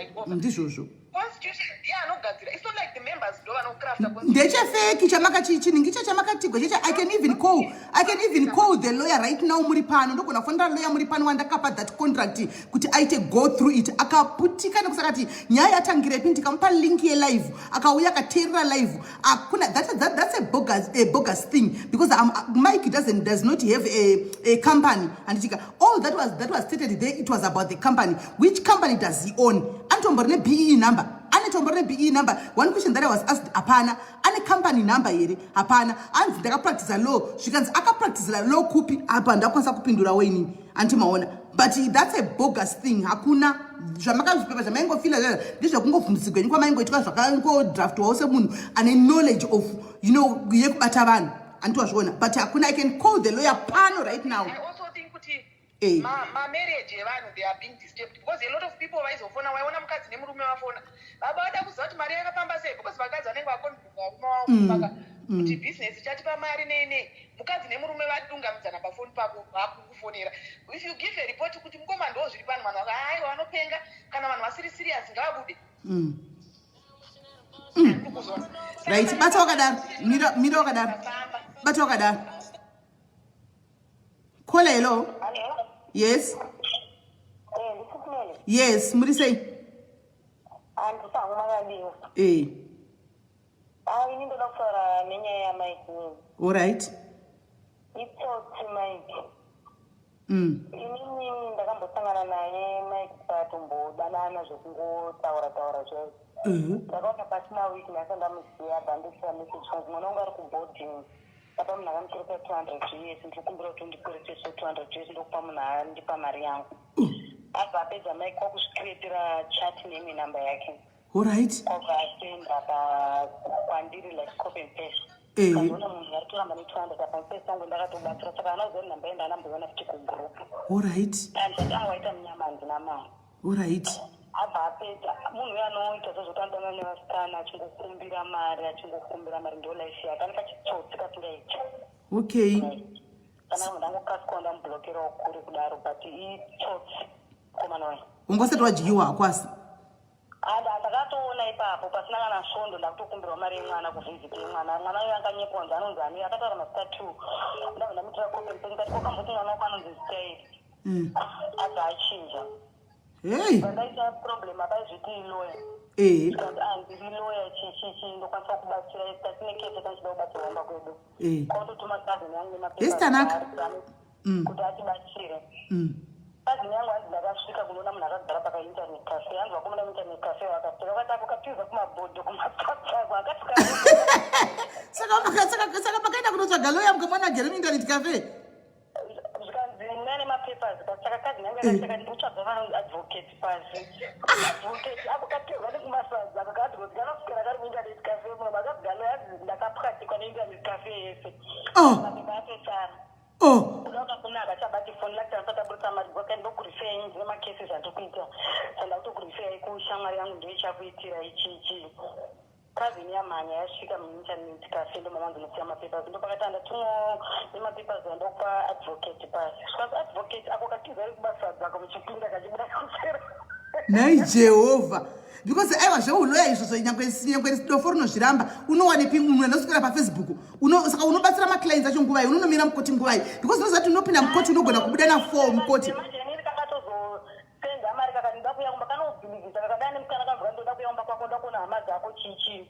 constitution anogadzira. It's not like the members ndo vanokrafta constitution. Ndechefeki chinhingi chamakatigwa checha. I can even call the lawyer right now muri pano. Ndogona kufonera lawyer muri pano wandakapa that contract kuti aite go through it. Akaputika nekusakati nyaya yatangirepi ndikamupa link ye live akauya akateerera live. Akuna that's a bogus thing because Mike does not have a company. And all that was stated there, it was about the company. Which company does he own? Antomborne BE number. BE number. One question that I was asked, apana, any company number here, apana, and the practice law. She can practice law kupi, apanda kwanza kupindura weni, antimaona. but that's a bogus thing. Hakuna zvamakazvipepa zvamaingofila ndezvekungobvunzirwa nyika maingoitwa zvakangodraftwawo semunhu ane knowledge of yekubata vanhu anditwazviona, but hakuna. I can call the lawyer pano right now. I also think kuti marriage evanhu they are being disturbed because a lot of people vaizofona waiona mukadzi nemurume vafona baba vada kuziva kuti mari yakapamba sei because vakadzi vanenge vakonaa kuti business ichatipa mari nei mukadzi nemurume vadungamidzana pafoni pako vakukufonera. If you give a report kuti mukoma ndo zviri pano vanhu aiwa vanopenga kana vanhu vasiri serious ngavabude. Right, bata wakadaro mira wakadaro bata wakadaro kola. Hello. Yes. Yes, muri sei? All right. ndakambosangana naye Mike patombodanana zvekungotaura ndakaona pasina wiki ndakandamuziva bandisira message kunzi mwana wangu ari kuboarding apa munhu akamutoresa 200 years ndikukumbira kuti ndikwereteso 200 years ndokupa munhu andipa mari yangu. Abva apedza Mike wakuzvikiretera chat name namba yake. Alright. Kwasenda kwandiri like copy and paste. Kazoona munhu ari kuramba ne200 apa pesa yangu ndakatobatsira saka anazoona namba yenda anamboona futi kugroup. Alright. Andati waita munyama handina mari. Alright. Abva apedza munhu anoita zvozvotandana nevasikana achingokumbira mari ndo life yake anenge achitsotsi katingaicha. Okay. Kana munhu angokasika ndamublokerawo kure kudaro but itsotsi komana wayo ungosati wadyiwa hakwasi. Ndakatoona ipapo pasina kana svondo ndakutokumbirwa mari yemwana kuvhiziti yemwana uyo anganyeponzi anonzi ani akataura mazita 2 ndabva ndamutira kope ndikati kokamboti mwana wako anonzi zitairi abva achinja. Hey. Ndaita problem abaizviti iloya. Ndiri loya chichichi ndokwanisa kubatsira tasine kese tanchida kubatsira wamba kwedu. Kwakutotuma kazini yangu nemapepa kuti atibatsire. Kazini yangu hanzi ndakasvika kunoona munhu akagara pakainternet cafe hanzi wakomana internet cafe wakasvika vakati akatiza kumabhodho kumapapako akasvika saka pakaenda kunotsvaga loya mukamwana agere muinternet cafe nane mapapers saka kazini yangu akasvika ndikutsvaga vanhu advocate Pasi advocate apo katirwa nekumasadza kakadvocate kanosvikira kari muinternet cafe munhu makagaloya hanzi ndakapwatikwa neinternet cafe yese mapapa apesara unoona kunaka chabati foni lati asataburitsa mari gwaka ndokurifei ndine macases andikuita sanda kutokurifei kushamwari yangu ndoichakuitira ichichi. Kazini yamhanya yasvika muinternet cafe ndomama ndinotsiya mapapers ndopakati ndatumwawo nemapapers andokupa advocate Pasi sikazi advocate ako katiza ari kubasadza kamuchipinda kachibuda kusera nai Jehovha because aiwa zveuloya izvozvo nyangwe dofo rinozviramba unowanepi munhu andoswera pafacebook saka unobatsira maclients acho nguva iyi unonomira mukoti nguva iyi because unoziva kuti unopinda mukoti unogona kubuda na4 mukoti. Imagine kakatozosenda mari kakati ndoda kuya kumba kanobhilivisa kakadani mukana kamvura ndoda kuya kumba kwako ndakuona hama dzako chichi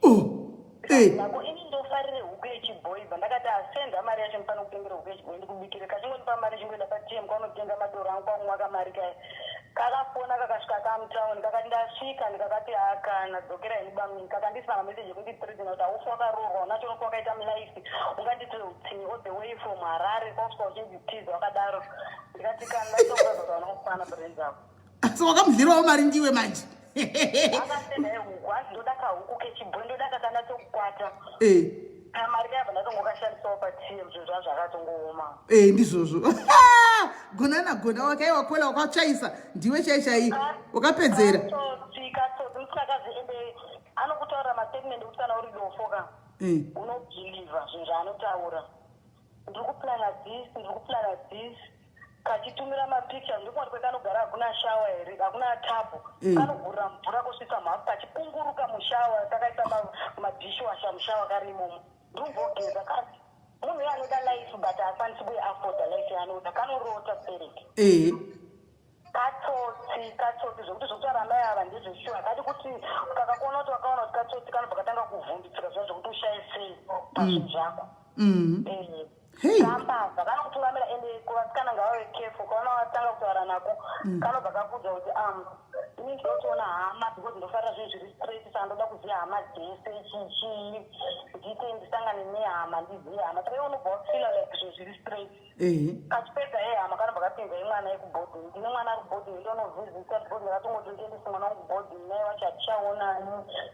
nako ini ndofarire huku yechibhoibva ndakati asenda mari yacho mufana kutengera huku yechibhoi ndikubikire kachingonipa mari chingoenda patm kaunotenga madoro angu kwakumwaka mari kaya kakafona kakasvika kamutauni kakati ndasvika ndikakati akana dzokera inibamini kakandisina mameseji ekuti president kuti haufa wakaroorwa unacho unofa wakaita mlife unganditi utsinyi all the way from Harare kwasvika uchinzitiza wakadaro ndikati kana ndaitokurazvata vanokufana brenzi ako so wakamudlirawo mari ndiwe manje akasenda yehuku hanzi ndoda kahuku kechibhoi ndoda kakanda tokukwata mari kayabva ndatongokashandisawo patm zvinhu zvaa zvakatongooma ndizvozvo gona wakaiwakola wakatsvaisa ndiwe chaishai wakapedzera katsotsi musikakazi ende anokutaurira mastatement ekuti kana uri dofoka unobhiliva zvinhu zvaanotaura ndiri kuplana this kachitumira mapictures ndikuati kwekanogara hakuna shawa here hakuna tabu kanogurira mvura kusvitsa mhafu kachikunguruka mushawa kakaita madishwasha mushawa karimomo ndikugeza kasi munhu uyo anoda life but haakwanisi kuiafforda life yaanoda kanorota spirit katsotsi zvokuti zvokutaura mai ava ndezveshuwa kadi kuti kakakuona kuti wakaona kuti katsotsi kanobva katanga kuvhundutsira zva zvokuti ushaye sei pazvinhu zvako kambaza kanokutungamira ende kuvasikana ngavave kefu kaona watanga kutaura nako kanobva kakudza kuti ini ndinotoona hama because ndofarira zvinhu zviri straight saka ndoda kuziva hama dzese chichii ndite ndisangane nehama ndizive hama saka iwe unobva wafila like zvinhu zviri straight kachipedza hama kanobva wapinza imwana yekubhodhingi ndine mwana ari kubhodhingi ndonozvizisa bhodhingi akatongotoendesa mwana wangu kubhodhingi naye wacho hatichaonani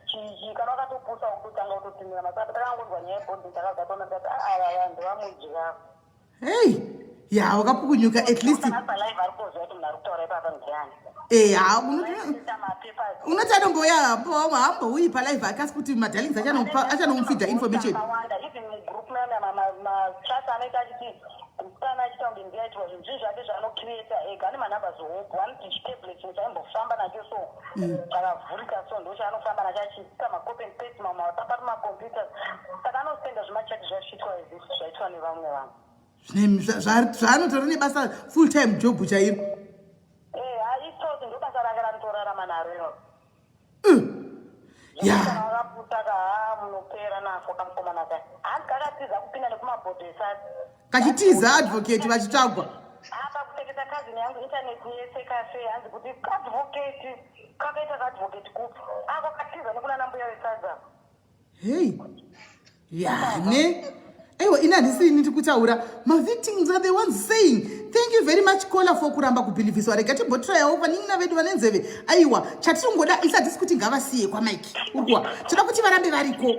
chichi kana wakatopusa kutotanga kutotimira masaka takangonzwa nyaya yebhodhingi takazatona tikati ava vanhu vamudya hey ya wakapukunyuka at least asalive ari kuzwa kuti munhu ari kutaura ipapa ndiyani unoti anongoya hambouyi palive akasi kuti madhalings achanomufidha information even mugroup machat anoita achiti kana achita kunge ndiyaitwa zvinhu zvii zvake zvaanocreata ega ane manumbers hope vanoti chitablet chaimbofamba nacho so chakavhurika so ndo chaanofamba nacho achiita macopi and paste mamawhatsapp ari macomputers saka anosenda zvimachati zvasvitwa izvisi zvaitwa nevamwe vanhu zvaanotora nebasa full time job chairo haitozi ndo basa rake ranotorarama naro iro akaputaka munopera nako kamukomana kai hanzi kakatiza kupinda nekumabhodhesati kachitiza advocate vachitsvagwa apa kuteketa kazini yangu intaneti yese kafe hanzi kuti advocate kakaita kaadvocate kupi ako katiza nekunana mbuya wesadza hey yane aiwa ina handisini tikutaura mavictims are the ones saying thank you very much caller for kuramba kubhilivhiswa rega timbotrayawo panin'ina vedu vane nzeve aiwa chatitongoda isadhisi kuti ngavasiye kwaMike urikuwa toda kuti varambe variko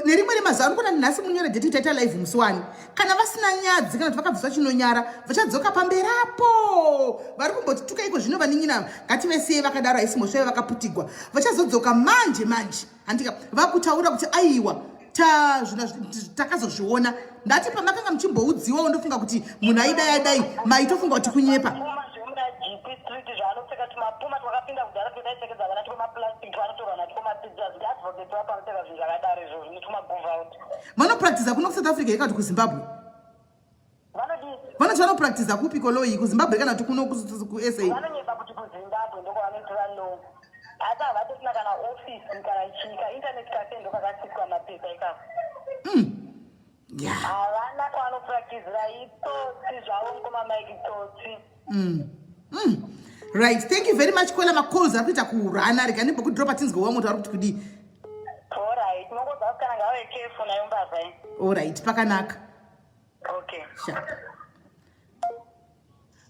nerimwe remazuva anokona nhasi munyora deti taita live musi wani kana vasina nyadzi kana kuti vakabviswa chinonyara vachadzoka pamberapo vari kumbotituka iko zvino vanin'ina ngativesiye vakadaro haisi mhosva vakaputigwa vachazodzoka manje handika vakutaura kuti aiwa takazozviona ndati pamakanga muchimboudziwawo ndofunga kuti munhu aidai maitofunga kuti kunyepa vanopractiza kuno kuSouth Africa ikati kuZimbabwe vanoti vanopractiza kupi koloyi kuZimbabwe kana kuti kuno kuSA hata havatotina kana ofisi kana chika internet cafe ndo kakasiswa mapepa ikako havana kwanopractizira itsotsi zvavo mukomaMike tsotsi right thank you very much kola macalls ari kuita kurana rega nembokudropa tinzgowa moto ari kuti kudii alright mongoza kana ngave careful nayo mbazai alright pakanaka okay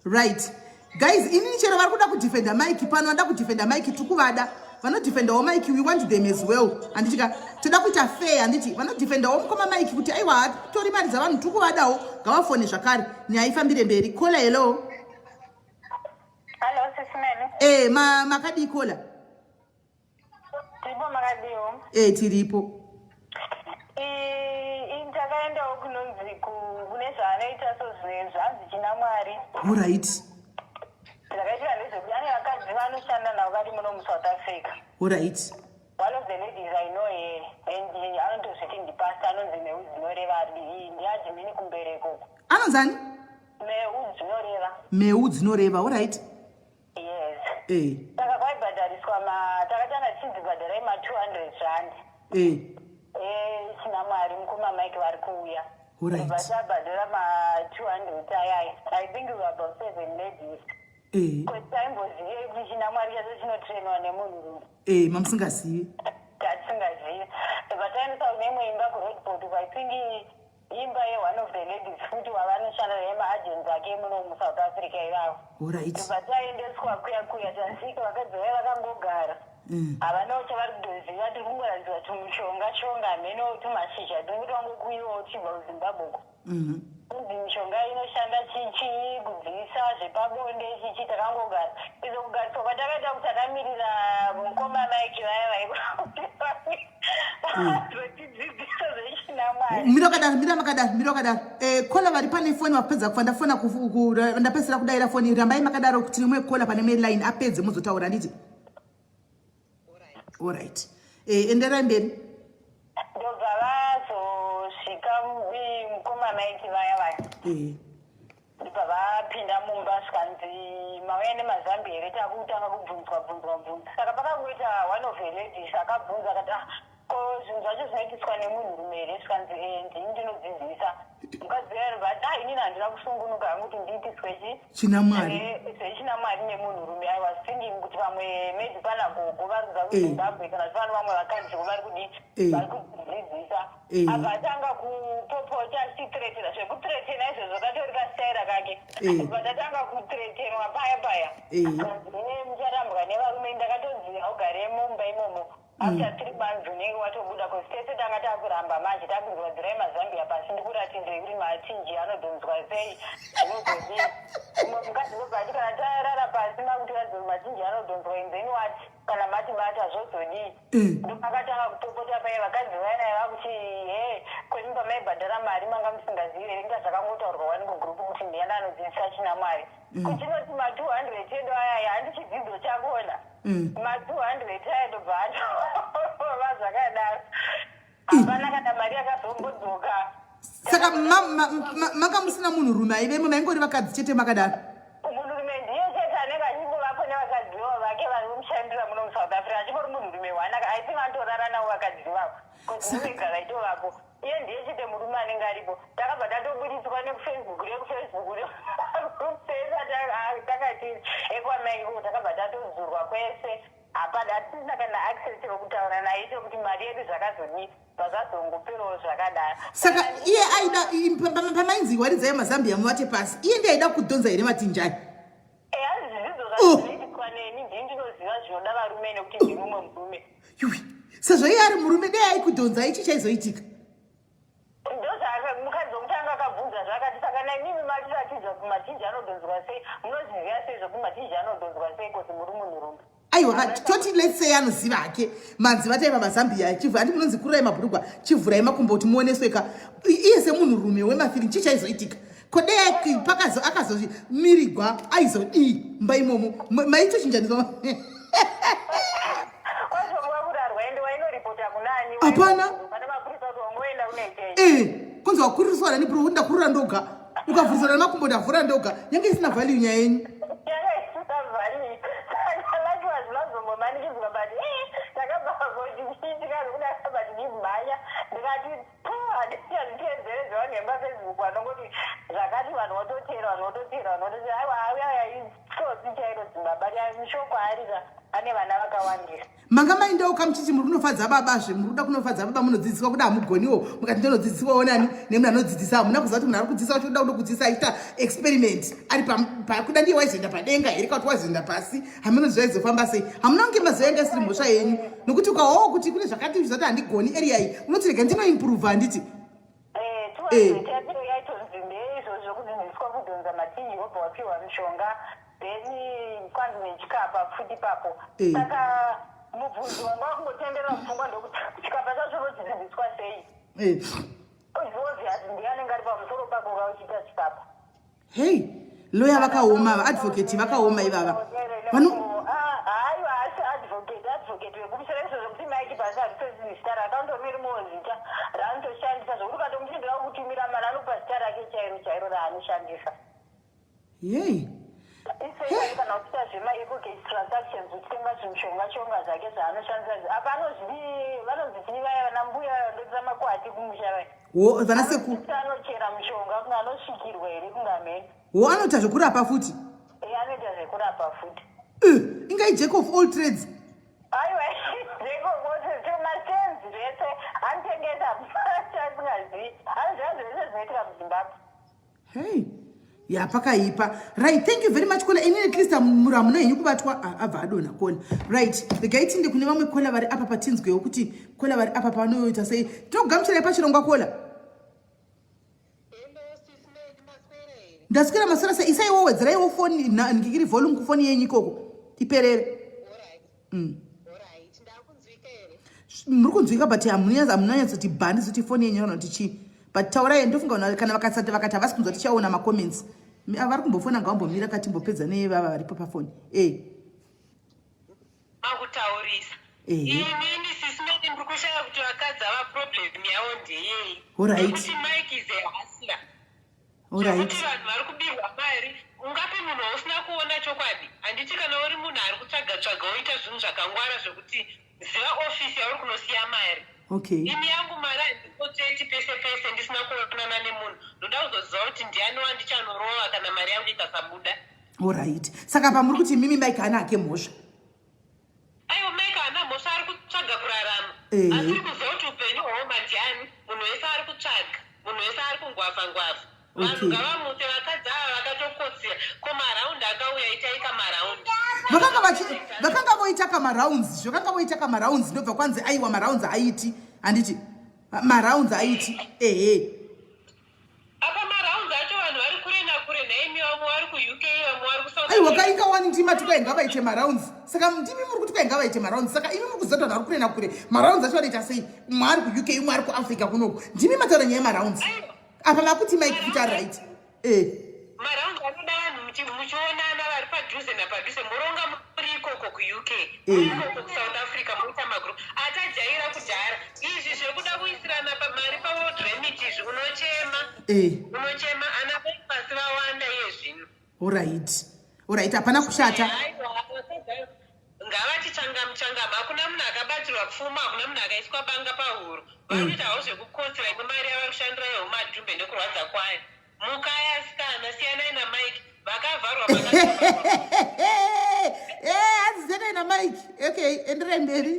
right guys inini chero vari kuda kudefenda Mike pano vada kudefenda Mike tikuvada vanodefendawo Mike we want them as well handitika toda kuita fair handiti vanodefendawo mukomaMike kuti aiwa hatori mari dzavanhu tikuvadawo ngavafone zvakare nyaya ifambire mberi kola hello SIS MELLY makadii kola tiripo makadiwo tiripo takaendawo kunonzi kune zvaanoita zvanzi china Mwari alright ndakaitira nezvekuti ane vakadzi vanoshanda navo vari muno muSouth Africa alright one of the ladies I know here and anotozviti ndipasta anonzi Meu Dzinoreva ndiadhimini kumbereko anonzani Meu Dzinoreva alright yes saka kwaibhadhariswa takatanga tichibhadharai ma200 rand china Mwari mukomaMike vari kuuya vatabhadhara ma200 ayai I think we were about 7 ladies kwetaimbozviye kuti china Mwari chacho chinotrainwa nemunhurume mamusingazivi tatisingazivi pataendesa kuneimwe imba kuroadport I think imba ye-one of the ladies futi wavanoshanda nemaagents ake muno muSouth Africa ivavo pataendeswa kuya tasvika vakadzi vai vakangogara havanawo chavari kutoziva tiri kungoratidzwa tumushonga hameno tumashizha tiri kuti wangokuyiwawo tichibva kuZimbabwe kunzi mishonga inoshanda chichi kubvisa zvepabonde chichi takangogara izo kugariswa kwatakaita kuti takamirira mukomaMike vaivaitotidzidzisa zvechina Mwari mira makadaro kola vari pane foni vapedza kufa ndafona ndapedzera kudayira foni rambai makadaro kuti nimwe kola pane mail apedze muzotaura nditi alright enderai mberi ndobva vazosvika mukomaMike vaya ndibva vapinda mumba svikanzi mauya nemazambi here takutanga kubvunzwa saka pakangoita one of the ladies akabvunza akati ko zvinhu zvacho zvinoitiswa nemunhurume here svikanzi ndini ndinodzidzisa mukadzi yari vati inini handina kusungunuka hangu kuti ndiitiswe china Mwari zvechina Mwari nemunhurume I was thinking kuti vamwe maybe pana gogo vari kubva kuZimbabwe kana kuti vano vamwe vakadziko vari kudzidzisa abatanga kupopota achitiretera zvekutiretera izvozvo katori kasitaira kake patatanga kutenwa paya mucharambwa nevarume ndakatoziva ugare mumba imomo after 3 months unenge watobuda kusitese tanga takuramba manje takunzwadzirai mazambia pasi ndikuratidze kuti machinji anodhonzwa sei zvinozodii umwe mukadzi ndobvati kana tarara pasi makutiradze kuti machinji anodhonzwa inzeni wati kana mati zvozodii ndopakatanga kutopota pai vakadzi vaya vakuti kwemimba maibhadhara mari manga musingazivi here nga zvakangotaurwa wani kugrupu kuti ndiyana anodzidzisa china mwari kuchinoti ma200 edo ayaya handichidzidzo chakona ma200 aya ndobva atova zvakadaro hapana kana mari yakazombodzoka saka manga musina munhurume aivemo maingori vakadzi chete makadaro munhurume ndiye chete anenge achimbovapo nevakadziwo vake vari kumushandira muno musouth africa achingori munhurume wanaka aisi vantorara navo vakadzi vavo kuti mumigara itovapo iye ndiye chete murume anenge aripo takabva tatobudiswa nekufacebook takati ekwamaiko takabva tatozurwa kwese hapana hatisina kana access yokutaura naye chekuti mari yedu zvakazodii zvakazongoperawo zvakadaro saka iye aida pamainzi waridza yemazambia muvate pasi iye ndiye aida kudhonza here matinjani hazvizvidzo zvazvinoitikwa neni ndii ndinoziva zvinoda varume nekuti ndiri mumwe murume sezvo iye ari murume dei aikudhonza ichi chaizoitika mukadzi wokutanga akabvunza zvakati saka naimimi matiratidza kuti machinji anodhonzwa sei munoziviya sei zvokuti machinji anodhonzwa sei kuti muri munhurume aiwa toti let's say anoziva hake manzi vataiva mazambia chivhu handi munonzi kururai mabhurugwa chivhurai makumbo kuti muonesweka iye semunhurume wemafiri chii chaizoitika kodei akazomirigwa aizodii mba imomo maitochinjaniswa hapana kunzi wakuririswa nani pro ndakurira ndoga ukavhuriswa nemakumbo ndavhura ndoga yange isina value nyaya yenyu zvakati vanhu vototera mishoko arira ane vana vakawandira manga maindawo kamuchichi muri kunofadza babazve muri kuda kunofadza baba munodzidziswa kuti hamugoniwo mukati ndonodzidziswawo nani nemunhu anodzidzisa hamuna kuziva kuti munhu ari kudzidzisa kuti uda kunokudzidzisa achiita experiment ari pakuda ndiye waizoenda padenga here kana kuti waizoenda pasi hamunoziva izofamba sei hamuna kunge maziva yanga isiri mhosva yenyu nokuti ukawawo kuti kune zvakati zvizati handigoni area iyi unoti rega ndinoimprove handiti yaitonzi ndeizvo zvokudzidziswa kudhonza matinji wobva wapiwa mishonga then kwanzi nechikapa futi papo saka mubvunzo wanga wakungotenderera mupfungwa ndokuti chikapa chacho unochidzidziswa sei obviously ndiye anenge ari pamusoro pako kauchiita chikapa hei loya vakaoma vaadvocate vakaoma ivava haiwa asi advocate wekumusoro izvo zvokuti maiki pasi harisosii zita rakandomiri muzita raanotoshandisa zvokuti ukatomuchindira kutumira mari anopa zita rake chairo raanoshandisa yei isei kana kuita zvemaepocate transactions uchitenga zvimishonga shonga zvake zvaanoshandisa apa vanozviti vaya vana mbuya ndotira makwati kumusha vaya vanaanochera mishonga kunge anosvikirwa here kungamheni anoita zvekurapa futi anoita zvekurapa futi ingai jack of all trades aiwa jack of all trades masenzi zvese anotengesa asingazivi anozviva zvese zvinoitika muzimbabwe hei yapakaipa right thank you very much kola ini at least muramuno henyu kubatwa abva adonha kona right regai tinde kune vamwe kola vari apa patinzwewo kuti kola vari apa panoita sei tinogamuchirai pachirongwa kola ndaswera masora sei isaiwo wedzeraiwo foni ngikiri volume kufoni yenyu ikoko iperere muri kunzwika but hamunanyatsoti bhandi zoti foni yenyu kana kuti chii but taurai ndofunga kana vakasati vakati havasi kunzwa tichaona macomments vari kumbofona ngavambomira katimbopedza nevava varipo pafoni akutaurisa inini sisimeti ndiri kushaya kuti vakadzi ava problem yavo ndeyei kuti mike is a hustler zvekuti vanhu vari kubirwa mari ungapi munhu usina kuona chokwadi handiti kana uri munhu ari kutsvaga woita zvinhu zvakangwara zvekuti ziva ofisi yauri kunosiya mari ini yangu mari handikoteti pese pese ndisina kuonana nemunhu ndoda kuzoziva kuti ndiani wandichanorowa kana mari yangu ikasabuda allright saka pamuri kuti mimi mike haana hake mhosva aiwa mike haana mhosva ari kutsvaga kurarama asi uri kuziva kuti upenyu hwoma ndiani munhu wese ari kutsvaga munhu wese ari kungwavha vanhu ngavamutse vakadzi ava vakatokotsera komaraundi akauya itaika maraundi vakanga voitaka maraundi zvakanga voitaka maraundi ndobva kwanzi aiwa maraundi aiti handiti maraundi aiti apa maraundi acho vanhu vari kure nakure naimi vamwe vari kuuk vamwe vari kusouth aiwa kainga wani ndima tikainga vaite maraundi saka ndimi muri kuti kainga vaite maraundi saka imi muri kuziva vari kure nakure maraundi acho vanoita sei umwe ari kuuk umwe ari kuafrica kunoku ndimi mataura nyaya yemaraundi apa vakuti Mike kuti ari right maraundi anoda vanhu muchionana vari padhuze napadhuze muronga muri ikoko kuuk ikoko kusouth africa muita magroup atajaira kudhara izvi zvekuda kuisirana mari paworld remit izvi unochema ana pasi vawanda yezvino oright hapana kushata ngavachichangamuchangama hakuna munhu akabatirwa pfuma hakuna munhu akaiswa banga pahuro vari kuitawo zvekukotsera kwemari yava kushandira yehumadhumbe nekurwadza kwayo mukayasikana siyanai naMike vakavharwa hanzizenai naMike okay enderai mberi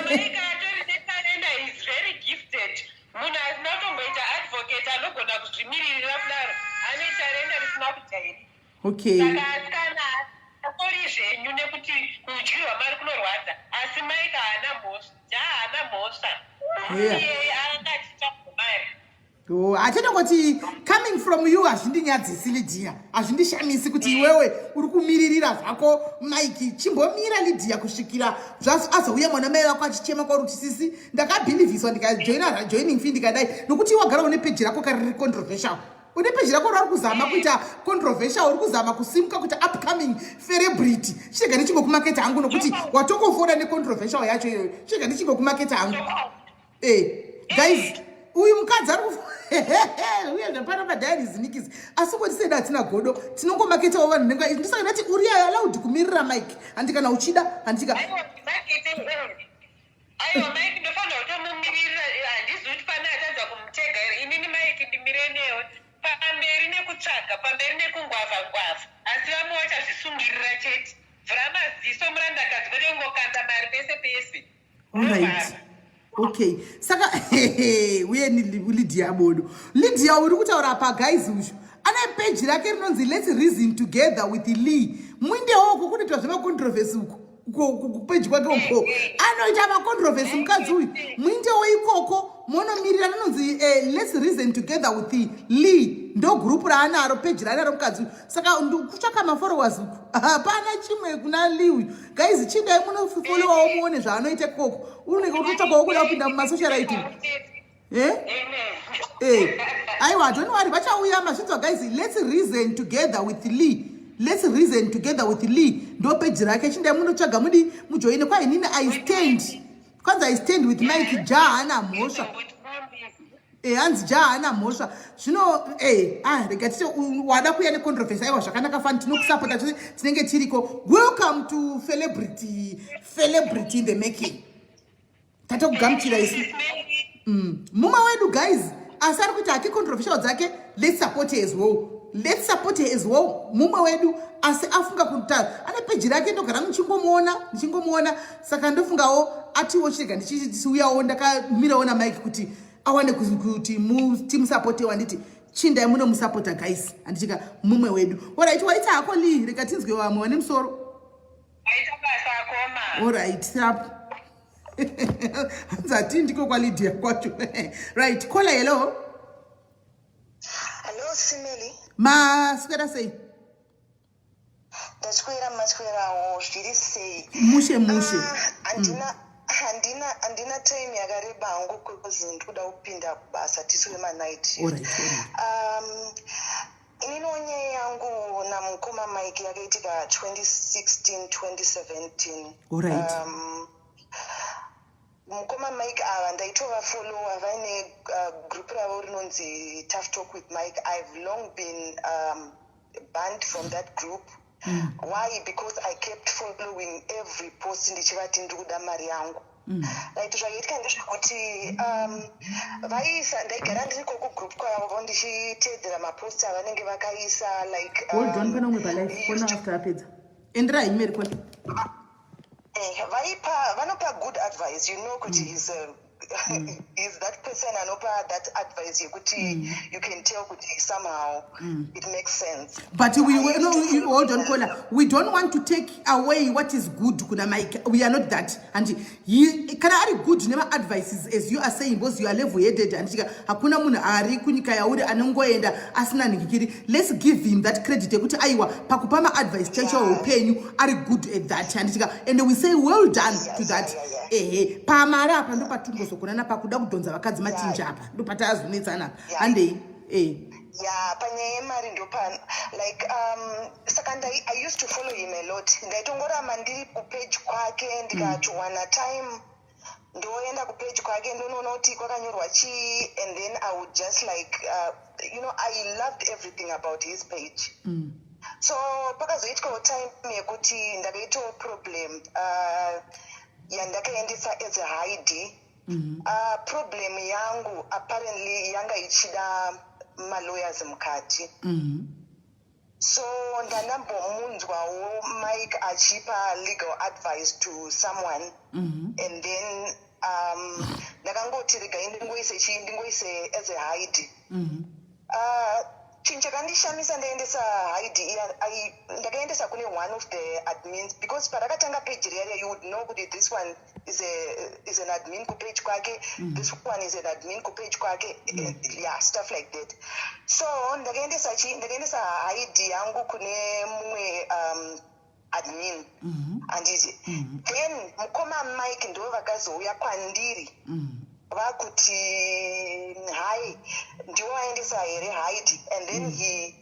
Mike atori netalenda is very gifted munhu asina kutomboita advocate anogona kuzvimiririra kudaro ane talenda risina kujaira saka asikana atori zvenyu nekuti kudyirwa mari kunorwadza asi Mike haana mhosva haana mhosva iyeye angachitsvagwa mari hatinongoti coming from you hazvindinyadzisi Lydia hazvindishamisi kuti iwewe uri kumiririra zvako Mike chimbomira Lydia kusvikira azouya mwana mai wako achichema kwauri kuti sisi ndakabhilivhiswa ndikajoina joining fee ndikadai nokuti wagara une peji rako kariri controversial une peji rako rari kuzama kuita controversial uri kuzama kusimuka kuita upcoming celebrity chirega ndichingokumaketa hangu nokuti watongofora necontroversial yacho iyoyo chirega ndichingokumaketa hangu guys uyu mukadzi ari uye zvapana padhayari zinikisi asi kuti seda hatina godo tinongomaketawo vanhu nenga ndisaka ndati uri allowed kumirira Mike handi kana uchida handika aiwa Mike ndofanira kutomumirira handizi kuti pane atadza kumutega here inini Mike ndimirenewe pamberi nekutsvaga pamberi nekungwavha asi vamwe vachazvisungirira chete vhura maziso murandakadzi kwete kungokanda mari pese pese alright okay saka uye ni Lydia bodo Lydia uri kutaura pa guys uzvo ana page rake rinonzi let's reason together with Lee mwindewo kukuitwa zvema controversy uko page kwake uko anoita ma controversy mukadzi uyu mwindewo ikoko monomirira rinonzi let's reason together with Lee ndo group raanaro page raanaro mukadzi saka kutsvaka ma followers uko hapana chimwe kuna Lee uyu guys chindai munofollowa muone zvaanoita koko unenge utotsvakawo kuda kupinda mumasocialite aiwa don't worry vachauya mazvinzwa guys let's reason together with Lee let's reason together with Lee ndo page rake chindai munotsvaga mudi mujoine kwainini I stand with Mike jahana mhosva hanzi jahana mhosva zvino rega titi wada kuya necontroversy aiwa zvakanaka fani tinokusapota tose tinenge tiriko welcome to celebrity in the making tatokugamuchira isi mumwe wedu guys asi ari kuti hati controversial dzake let's support her as well mumwe wedu asi afunga kuti ane peji rake ndogara ndichingomona saka ndofungawo atiwo chirega ndichiuyawo ndakamirawo naMike kuti awane kuti timusapotewa nditi chindai munomusapota guys handichika mumwe wedu alright waita hako Lee rega tinzwe vamwe vane musoro aita basa akoma alright hanzati ndiko kwaLydia kwacho right kola hello Simeli maswera sei ndaswera maswerawo zviri sei mushe handina time yakareba hangu kuzi ndikuda kupinda kubasa tisu wemanight inino nyaya yangu namukoma Mike yakaitika 2016-2017 mukoma Mike ava ndaitova follower vaine group ravo rinonzi Tough Talk with Mike. I've long been banned from that group. Why? Because I kept following every post ndichivati ndikuda mari yangu. Like zvaiitika ndezvekuti vaisa ndaigara ndiri kugroup kwavo ndichiteedzera mapost avanenge vakaisa like hold on pana umwe palive kona after apedza endera imeri kona vanopa good advice, you know, kuti is that person anopa that advice you can tell somehow it makes sense. But hold on, Kola. We don't want to take away what is good, kuna Mike. We are not that. And can I good never advices as you are saying, both you are level-headed and hakuna muna ari kunika ya uri anongo enda asina nikikiri. Let's give him that credit. Kuti aiwa pakupama advice teacher will pay you are good at that. And we say well done to that. Pamara apa ndo patumbo sokonana pakuda kudonza vakadzi machinja apa. Ndo patazunetsana. Ande Yeah, panye mari ndo pan like second I used to follow him a lot. Ndaitongora mandiri ku page kwake ndikawana time ndoenda ku page kwake ndonoona kuti kwakanyorwa chi, and then I would just like I loved everything about his page. So pakazoitikawo time yekuti ndakaitawo problem yandakaendesa as a hide. Problem yangu apparently yanga ichida malawyers mukati. So ndandambomunzwawo Mike achipa legal advice to someone, and then ndakangoti rega ndingoise as a hide. Chinhu chakandishamisa ndaendesa hide ndakaendesa kune one of the admins, because parakatanga page riya you would know kuti this one is an admin ku page kwake, this one is an admin ku page kwake, yeah, stuff like that. So ndakaendesa hide yangu kune mumwe admin, anditi then mukoma Mike ndo vakazouya kwandiri vakuti hai ndiwo aendesa here hide, and then he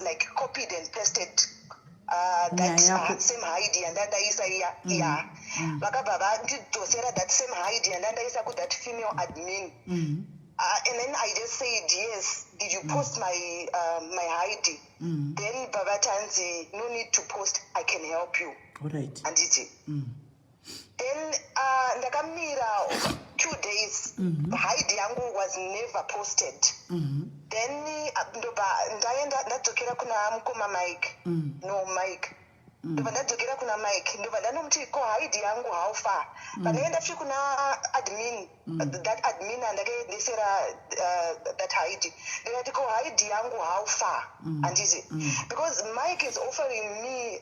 like copied and pasted that same hide yandandaisa iya vakabva vandidosera that same hide yandandaisa ku that female admin. And then I just said, yes, did you post my my hide? Then Babatanzi, no need to post, I can help you. All right. And it. Then ndakamira 2 days, the hide yangu was never posted. Then ndaenda ndadzokera kuna mukoma Mike. No Mike. Ndobva ndadzokera kuna Mike. Ndobva ndanomuti ko hide yangu how far. Panaenda fi kuna admin, that admin andakaendesera that hide. Ndikati ko hide yangu how far. Anditi. Because Mike is offering me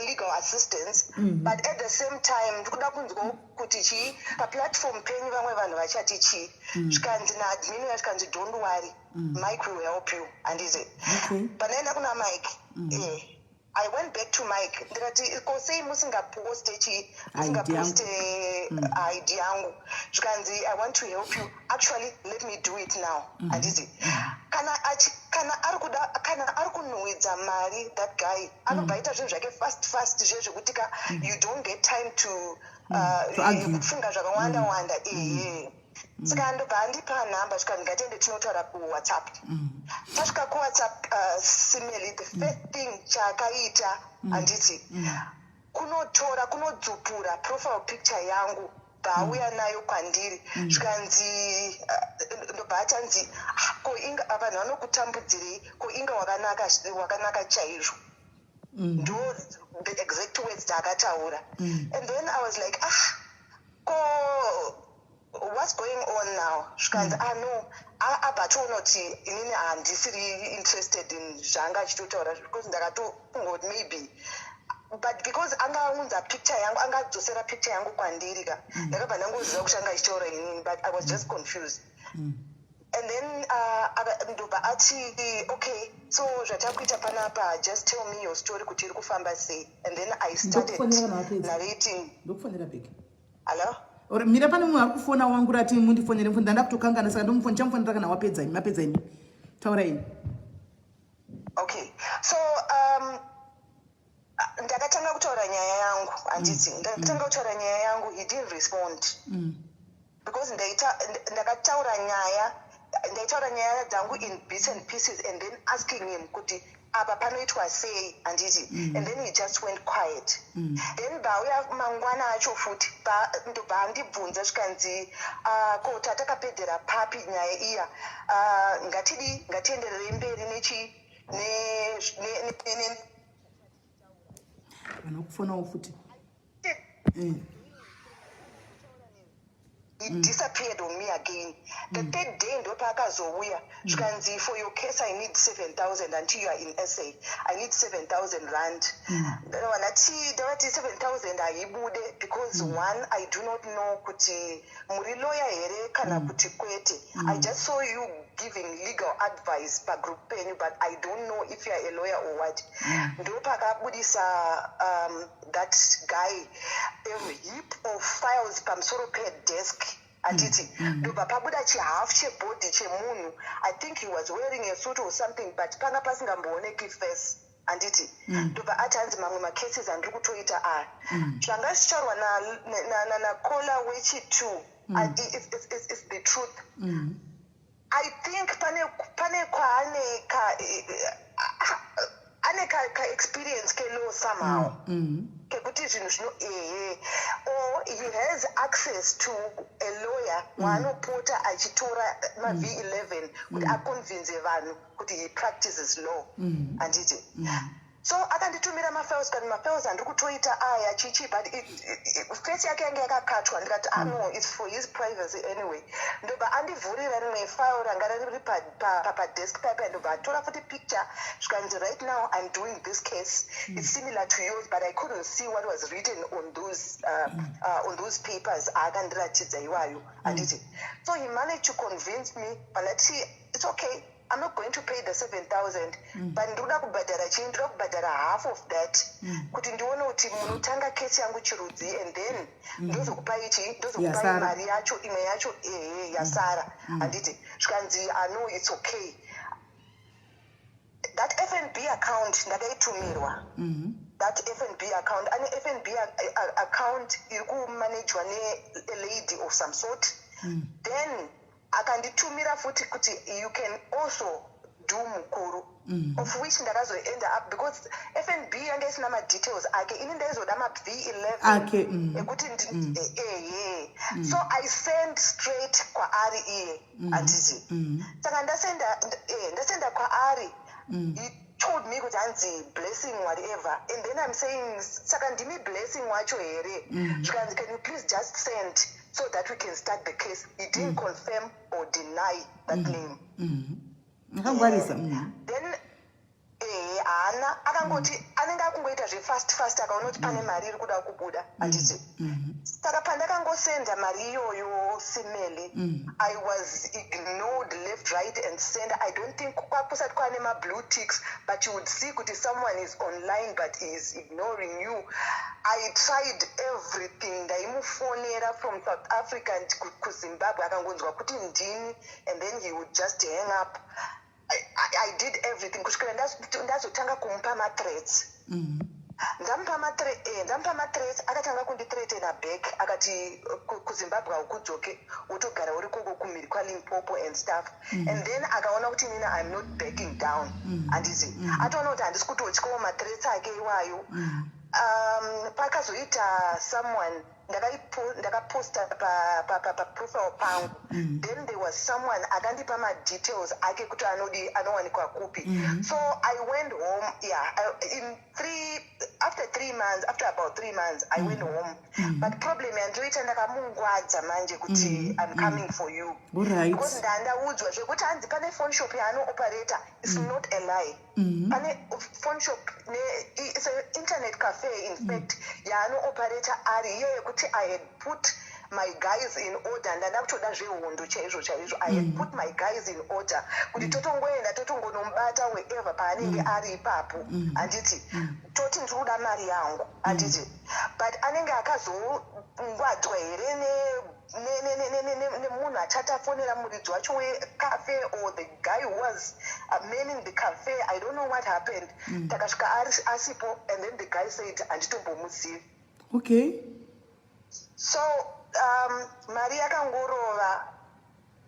legal assistance, but at the same time ndikuda kunzwa kuti chi pa platform penyu vamwe vanhu vachati chi zvikanzi na admin zvikanzi don't worry, Mike will help you. And is it panaenda kuna Mike I went back to Mike ndikati ko sei musingaposte chi musingaposte ID yangu zvikanzi I want to help you, actually let me do it now. And is it kana ari kunhuhwidza mari that guy anobva ita zvinhu zvake fast zvezvekutika you don't get time to kufunga zvakawanda saka ndobva andipa nhamba zvika ndingatende tinotaura kuwhatsapp. Tasvika kuwhatsapp SIS, the first thing chaakaita handiti kunodzupura profile picture yangu bauya nayo kwandiri zvikanzi ndobva atanzi ko inga vanhu vanokutambudzirei, ko inga wakanaka chaizvo. Ndo the exact words dzaakataura. And then I was like ko what's going on now? Zvikanzi no abatoona kuti inini handisiri interested in zvanga achitotaura because ndakatongoti maybe, but because angaunza picture yangu angadzosera picture yangu kwandiri ka ndakabva ndangoziva kuti anga achitaura inini, but I was just confused. And then ndobva ati okay, so zvatakuita panapa, just tell me your story kuti iri kufamba sei. And then I started narrating. Hello? Or mira pane munhu ari kufona wangu rati mundifonere ndanda kutokangana saka ndomufonera chamufonera kana wapedza ini taura ini. Okay, so ndakatanga kutaura nyaya yangu handiti ndakatanga kutaura nyaya yangu, he didn't respond because ndakataura nyaya dzangu in bits and pieces and then asking him kuti apa panoitwa sei handiti, and then he just went quiet. Then bauya mangwana acho futi ndobva andibvunza zvikanzi ko tatakapedzera papi nyaya iya, ngatienderere mberi nechi vanokufona futi He disappeared on me again. The third day, Shkanzi, for your case, I need 7,000 until you are in SA. I need 7,000 rand. When I see that 7,000, I would because one, I do not know kuti muri lawyer here kana kuti kwete. I just saw you giving legal advice per group penny, but I don't know if you are a lawyer or what. Ndopaka budisa that guy a heap of files pamsoro per desk. Aditi, pabuda half body chemunu. I think he was wearing a suit or something, but panga passing amboneki face. Anditi, doba atanzi mamuma cases and rukutoita are. Changas charwa na kola wechi too. It's the truth. I think pane kwa ane ka experience ke low somehow. Or he has access to a lawyer wano pota achitora ma V11 kuti aconvince vanhu kuti he practices law anditi. So akanditumira mafiles kandi mafiles andiri kutoita aya chichi, but face yake yange yakakatwa ndikati no, it's for his privacy anyway. Ndoba andivhurira rimwe file ranga riri padesk pape ndoba atora futi picture zvikanzi right now I'm doing this case, it's similar to yours, but I couldn't see what was written on those papers akandiratidza iwayo anditi. So he managed to convince me, but it's okay, I'm not going to pay the 7,000, but ndoda kubhadhara half of that. Kuti ndione kuti munotanga case yangu chirudzi, and then ndozokupai mari yacho imwe yacho yasara anditi. Zvikanzi I know it's okay. That FNB account ndakaitumira. That FNB account, and FNB account iri kumanagwa ne a lady of some sort. Then akanditumira futi kuti you can also do mukuru, of which ndakazoenda up because FNB yange isina ma details ake, ini ndaizoda ma V11 ekuti so I send straight kwa Ari iye anditi. Saka ndasenda kwa Ari, he told me kuti anzi blessing whatever, and then I'm saying saka ndimi blessing wacho here, can you please just send so that we can start the case. He didn't confirm or deny that name. Then ana akangoti anenge akungoita fast akaona kuti pane mari iri kuda kubuda anditi. Saka pandakangosenda mari iyoyo simele, I was ignored left, right and center. I don't think kusati kwane ma blue ticks, but you would see kuti someone is online but is ignoring you. I tried everything. Ndaimufonera from South Africa to Zimbabwe akangonzwa kuti ndini, and then he would just hang up. I did everything kusvikira ndazotanga kumupa ma-threats. Ndampa ma-threats, akatanga kundithreatena back, akati kuZimbabwe haukudzoke, utogara uri koko kumhiri kwaLimpopo and stuff. And then akaona kuti nina I'm not backing down. Andizi. Ataona kuti handisi kutotyawo ma-threats ake iwayo. Pakazoita someone ndakaposta pa profile pangu, then there was someone akandipa ma details ake kuti anowanikwa kupi. So I went home, after about 3 months I went home. But problem yandoita ndakamungwadza manje kuti I'm coming for you. Because ndandaudzwa zvekuti hanzi pane phone shop yaano operator, it's not a lie. Pane phone shop it's an internet cafe in fact yaano operator ari iye kuti I had put my guys in order, ndanda kutoda zvehondo chaizvo. I had put my guys in order kuti totongoenda totongonomubata wherever paanenge ari ipapo anditi toti ndikuda mari yangu anditi. But anenge akazongwadzwa here nemunhu achatafonera muridzi wacho wecafe or the guy who was manning the cafe. I don't know what happened. Takasvika asipo, and then the guy said handitombomuzivi. Okay. So mari yakangorova.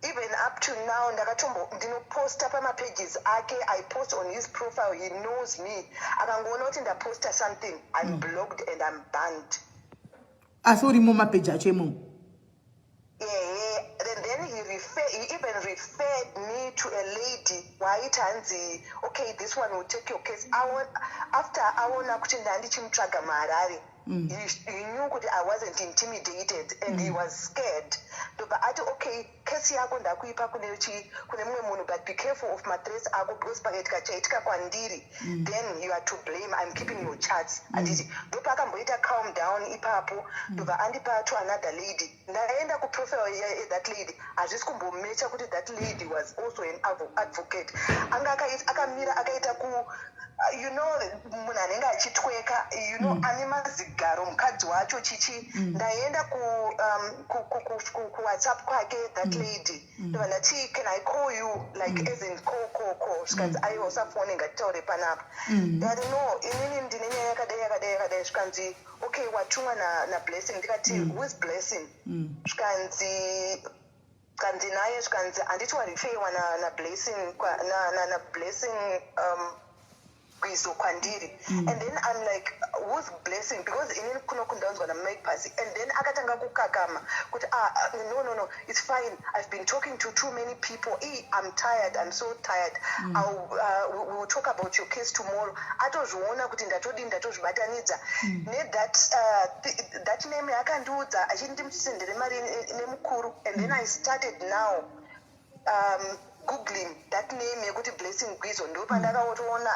Even up to now ndinoposta pamapages ake. I post on his profile, he knows me. Akangoona kuti ndaposta something, I'm blocked and I'm banned. Asori muma page achemo. And then he even referred me to a lady waitanzi, okay, this one will take your case. After aona kuti ndandichimutsvaga muHarare, he knew that I wasn't intimidated and he was scared. ndobva ati okay kesi yako ndakuipa kune mumwe munhu but be careful of mathreats ako because pakaitika chaitika kwandiri then you are to blame, I'm keeping your charts anditi ndopakamboita calm down ipapo ndobva andipa to another lady. Ndaenda kuprofile that lady hazvisi kumbomecha kuti that lady was also an advocate. Anga akamira akaita you know munhu anenge achitweka you know ane mazigaro mukadzi wacho chichi. Ndaenda kuwhatsapp kwake that lady ndobva ndati can I call you like as in call zvikanzi aiwa usafone ngatitaure panapa. Ndati no inini ndine nyaya yakadai zvikanzi okay watumwa nablessing. Ndikati who is blessing? Zvikanzi naye zvikanzi handiti warifeiwa nablessing nablessing Gwizo kwandiri. And then I'm like who's blessing because inini kuno kundaunzwa naMike Pasi. And then akatanga kukakama kuti no it's fine, I've been talking to too many people. I'm tired, I'm so tired. We will talk about your case tomorrow. Atozviona kuti ndatozvibatanidza that name yakandiudza achindimsendere mari nemukuru. And then I started now googling that name yekuti blessing Gwizo. Ndopandakaotoona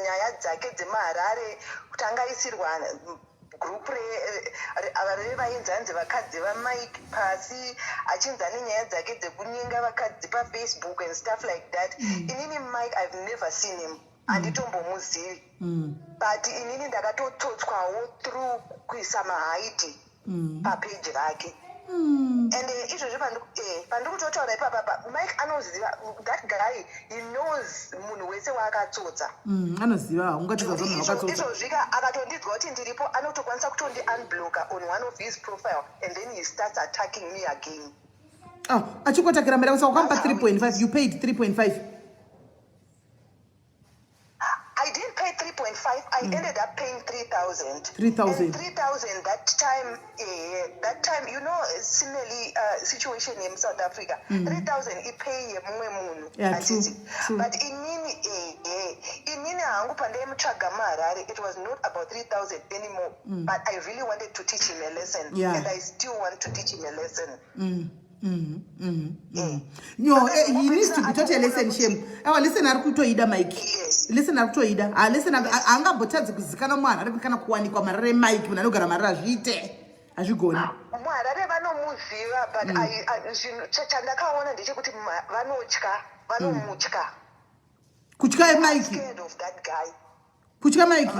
nyaya dzake dzemaharare kuti angaisirwa group revainzanzi vakadzi vaMike Pasi achinza nenyaya dzake dzekunyenga vakadzi paFacebook and stuff like that. Inini Mike I've never seen him, handitombomuzivi but inini ndakatototswawo through kuisa mahaiti papage rake. And izvozvo pandikutotaura ipapapa Mike anoziva that guy, he knows munhu wese waakatsotsa. Anoziva ungatiza zvinhu wakatsotsa. Izvozvika akatondidzwa kuti ndiripo anotokwanisa kutondi unblocker on one of his profile and then he starts attacking me again. Achikotakira mera kusa ukampa 3.5, you paid 3.5. I didn't pay 3.5. I ended up paying 3,000. 3,000. 3,000 that time, you know, similarly situation in South Africa. 3,000 I pay mumwe munhu. Yeah, true. But inini hangu pandai mutsvaga maharare, it was not about 3,000 anymore. But I really wanted to teach him a lesson. Yeah. And I still want to teach him a lesson. No, he needs to be taught a lesson. Shame. Listen, I'm going to ida Mike. Yes. Listen, I'm going to ida. Listen, I'm going to tell you because mwana ari kana kuwani kwa marare Mike munanogara marara zvite. Azvigoni. Mwarare vanomuziva but chandakaona ndechekuti vanomutya. Kutya Mike. I'm scared of that guy. Kutya Mike.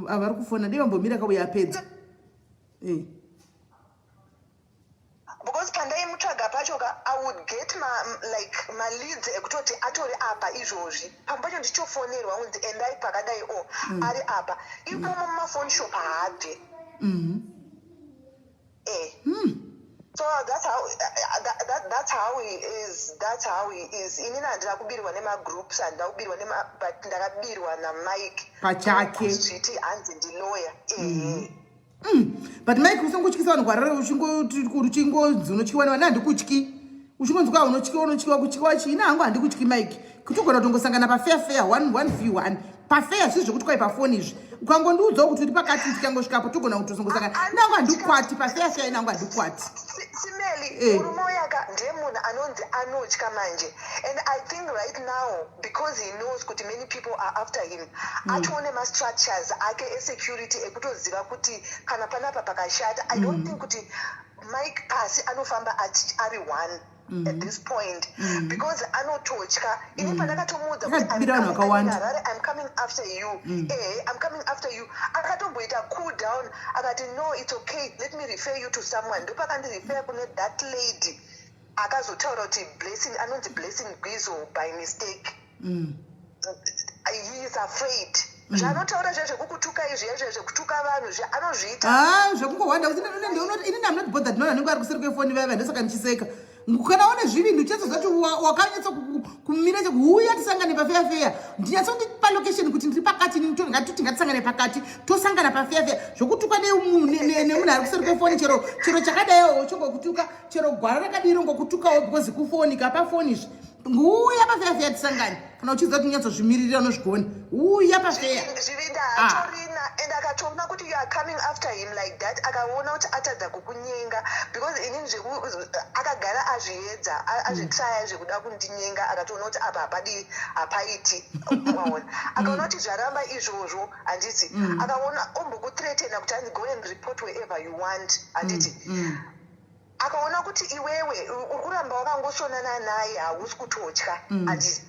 Avari kufona ndivambomira kauya apedza. Because pandai mutsvaga pachoka I would get my leads ekutoti atori apa izvozvi. Pambacho ndichofonerwa unzi endai pakadai ari apa. Imomo mumafone shop haabve. So that's how he is. That's how he is. Inini handina kubirwa nemagroups handakubirwa but ndakabirwa naMike pachake. Street hanzi ndilawyer. But Mike usangotyisa vanhu kwarare uchingodzi unotyiwa handikutyi. Uchingonzwa unotyiwa kutyiwa chii hangu handikutyi Mike. Kutogona kutongosangana pafair 1v1 pafair zvizvo zvekutyiwa pafoni izvi. Ukangondiudzawo kuti uri pakati tikangosvikapo togona kutosongosangana. Nangu handikwati pafair nangu handikwati. Simeli murume yaka ndiye munhu anonzi anotya manje. And I think right now because he knows kuti many people are after him atoone ma-structures ake esecurity ekutoziva kuti kana panapa pakashata. I don't think kuti Mike Pasi anofamba ari one at this point because anototya. Ini pandakatomuudza kuti I'm coming after you. I'm coming after you. Akatomboita cool down akati no it's okay, let me refer you to someone. Ndopakandirefer kune that lady akazotaura kuti blessing anonzi blessing Gwizo by mistake. He is afraid. Zvanotaura zvekukutuka izvi zvekutuka vanhu anozviita. Zvekungohwanda kuti inini I'm not bothered nona nenge ari kuseri kwefoni vaiva ndosaka ndichiseka. Kana une zvivinhu chezozati wakanyatsa kumira chekuuya tisangane pafair. Ndinyatsondipa location kuti ndiri pakati ngatoti ngatisangane pakati tosangana pafair. Zvokutuka nemunhu ari kuseri kwefoni chero chakadaiwo chongokutuka chero gwara rakadiro ngokutukawo because kufoni kapafoni izvi. Uya pafair tisangane. Kana uchiziva kuti unyatsozvimirira unozvigona. Uya pafair. Zvivinda hatorina and akatoona kuti you are coming after him like that, akaona kuti atadza kukunyenga, because inini akagara azviedza azvitraya zvekuda kundinyenga, akatoona kuti apa hapaiti, akaona kuti zvaramba izvozvo handiti, akaona ombokuthreatena kuti go and report wherever you want handiti, akaona kuti iwewe uri kuramba wakangosonana naye hausi kutotya handiti,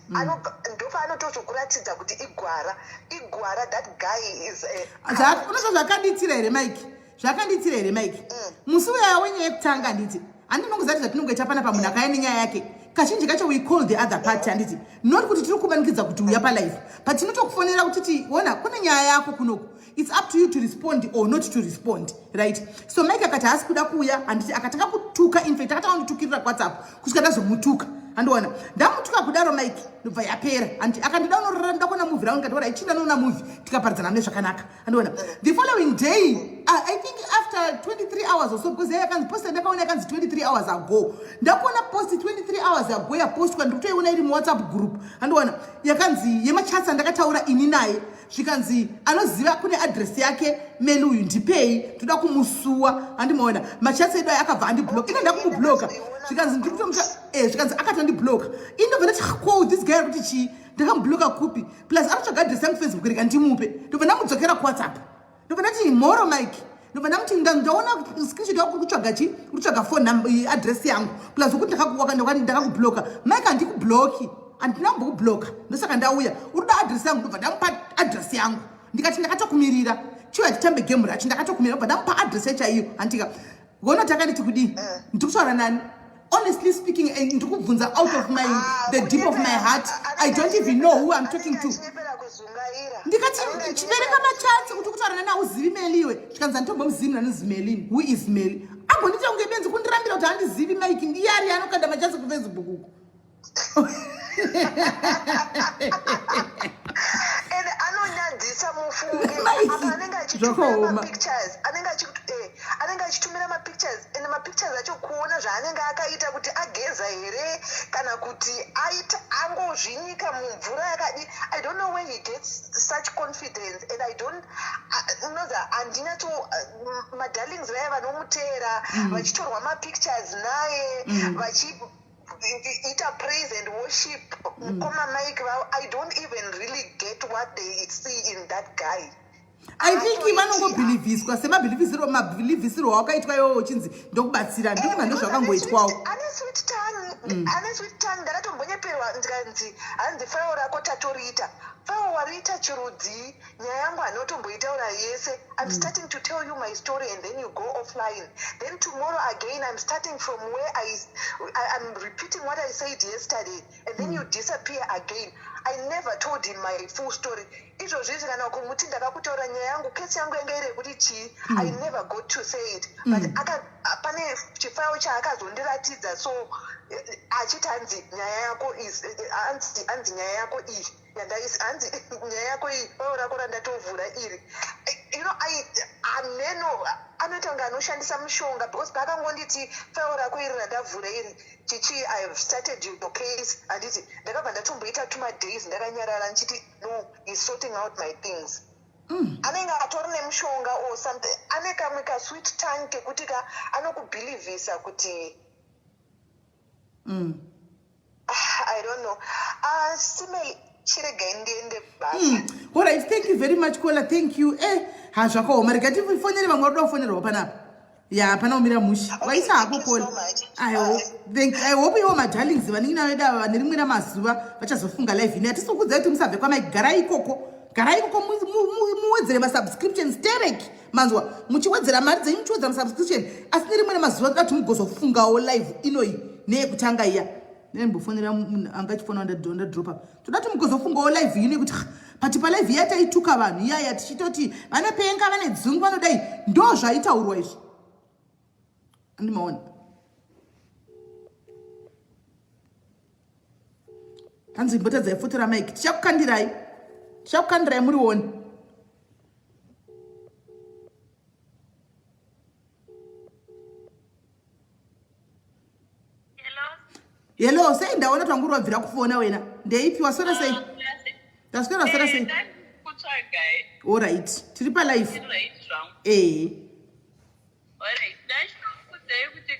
ndopa anotozokuratidza kuti igwara, that guy is unozva zvakanditira here Mike, musi uya wenyaya yekutanga handiti, handinongozati zvatinongoita panapa munhu akaya nenyaya yake, kazhinji kacho we call the other party handiti, not kuti tiri kumanikidza kuti uya palife, but tinotokufonera kuti ona kune nyaya yako kunoku, it's up to you to respond or not to respond, right? So Mike akati haasi kuda kuuya handiti, akatanga kutuka, in fact akatanga kunditukirira WhatsApp kusvika ndazomutuka, andoona ndamutuka kudaro Mike ndobva yapera, and akandidaunorora ndakona movie raungu ngati ora ichida noona movie tikaparidzana mune zvakanaka, andoona the following day I think after 23 hours or so, because yakanzi post ndakaona yakanzi 23 hours ago, ndakuona post 23 hours ago yapostwa ndikutoiona iri muWhatsApp group, andoona yakanzi yemachatsa ndakataura ini naye, zvikanzi anoziva kune address yake meli uyu ndipei toda kumusuwa, handimaona machatsa edu aya akabva andiblock, ine ndakumubloka, zvikanzi ndikutomuta zvikanzi akatondibloka, indobva ndati ko this guy kuti chi ndakamubloka kupi, plus anotsvaga address yangu Facebook rega ndimupe, ndobva ndamudzokera kuWhatsApp, ndobva ndati moro Mike, ndobva ndamuti ndaona screenshot yako kutsvaga chi kutsvaga phone number address yangu, plus ukuthi ndakakubloka Mike, handikubloki, handina kumbokubloka, ndosaka ndauya urida address yangu, ndobva ndamupa address yangu, ndikati ndakatokumirira chiwa titambe game racho, ndakatokumirira ndobva ndamupa address yachaiyo, handika gona takanditi kudii ndikutaura nani. Honestly speaking, ndikubvunza out of the deep of my heart, I don't even know who I'm talking to. Ndikati chibereka machatsi kuti kutaura nani auzivi meliwe, zvikanzi nditombomuzivini nanozi Melini, who is Meli, agondita kunge benzi kundirambira kuti handizivi Mike, ndiyari anokanda machatsi kuFacebook uku. And anonyadzisa mufungi apa anenge achitumira mapictures, anenge achitumira mapictures, and mapictures acho kuona zvaanenge akaita kuti ageza here kana kuti aita angozvinyika mumvura yakadi. I don't know where he gets such confidence, and I don't unoza handina to madarlings vaya vanomuteera vachitorwa mapictures naye ita praise and worship koma Mike, I don't even really get what they see in that guy. I think vanongobhilivhiswa semabhilivhisiro wakaitwa iwo uchinzi ndokubatsira, ndikuna ndozvakangoitwawo. Ane sweet tongue ndakatombonyeperwa ndikanzi hanzi fawo rako tatoriita, fawo wariita chirudzi, nyaya yangu hanotomboitaura yese. I'm starting to tell you my story and then you go offline. Then tomorrow again I'm starting from where I'm repeating what I said yesterday, and then you disappear again. I never told him my full story. Izvozvi kana kumuti ndakakutaura nyaya yangu, kesi yangu yanga iri kuti chii, I never got to say it, but pane chifayo chaakazondiratidza, so achiti hanzi nyaya yako hanzi nyaya yako iyi hanzi nyaya yako iyi fayo rako randatovhura iri, you know, ameno anoita kunge anoshandisa mushonga, because paakangonditi fayo rako iri randavhura iri chichi, I have started your case, handiti ndakabva ndatomboita 2 days ndakanyarara nchiti no, he's sorting out my things. Anenge atori nemushonga or something, ane kamwe kasweet tongue kekuti anokubhilivhisa kuti I don't know. Simei chiregai ndiende basa. All right, thank you very much Kola, thank you. Hazvakaoma, rega tifonere vamwe vari kufonerwa panapa. Ya pana umira mushi. Waisa hako Kola. I hope iwo madarlings vanenge naveda ava vane rimwe ramazuva vachazofunga live ine. Hatisokudza kuti musabve kwaMike, garai ikoko muwedzere masubscriptions tereki manzwa, muchiwedzera mari dzenyu muchiwedzera masubscription, asi nerimwe ramazuva toda kuti mugozofungawo live inoi neyekutanga iya. Nembofonera munhu anga achifona ndadropa, toda kuti mugozofungawo live ine kuti pati palive iya taituka vanhu iyaya tichitoti vane penga vane dzungu vanodai, ndo zvaitaurwa izvi. Andimaona hanzi mbotadzai foto raMike, tichakukandirai murione. Hello, sei ndaona twangu wabvira kufona wena. Ndeipi wasora sei? Ndaswera wasora sei? Kutsvagai. All right. Tripa life. Alright, ndachikudzai kuti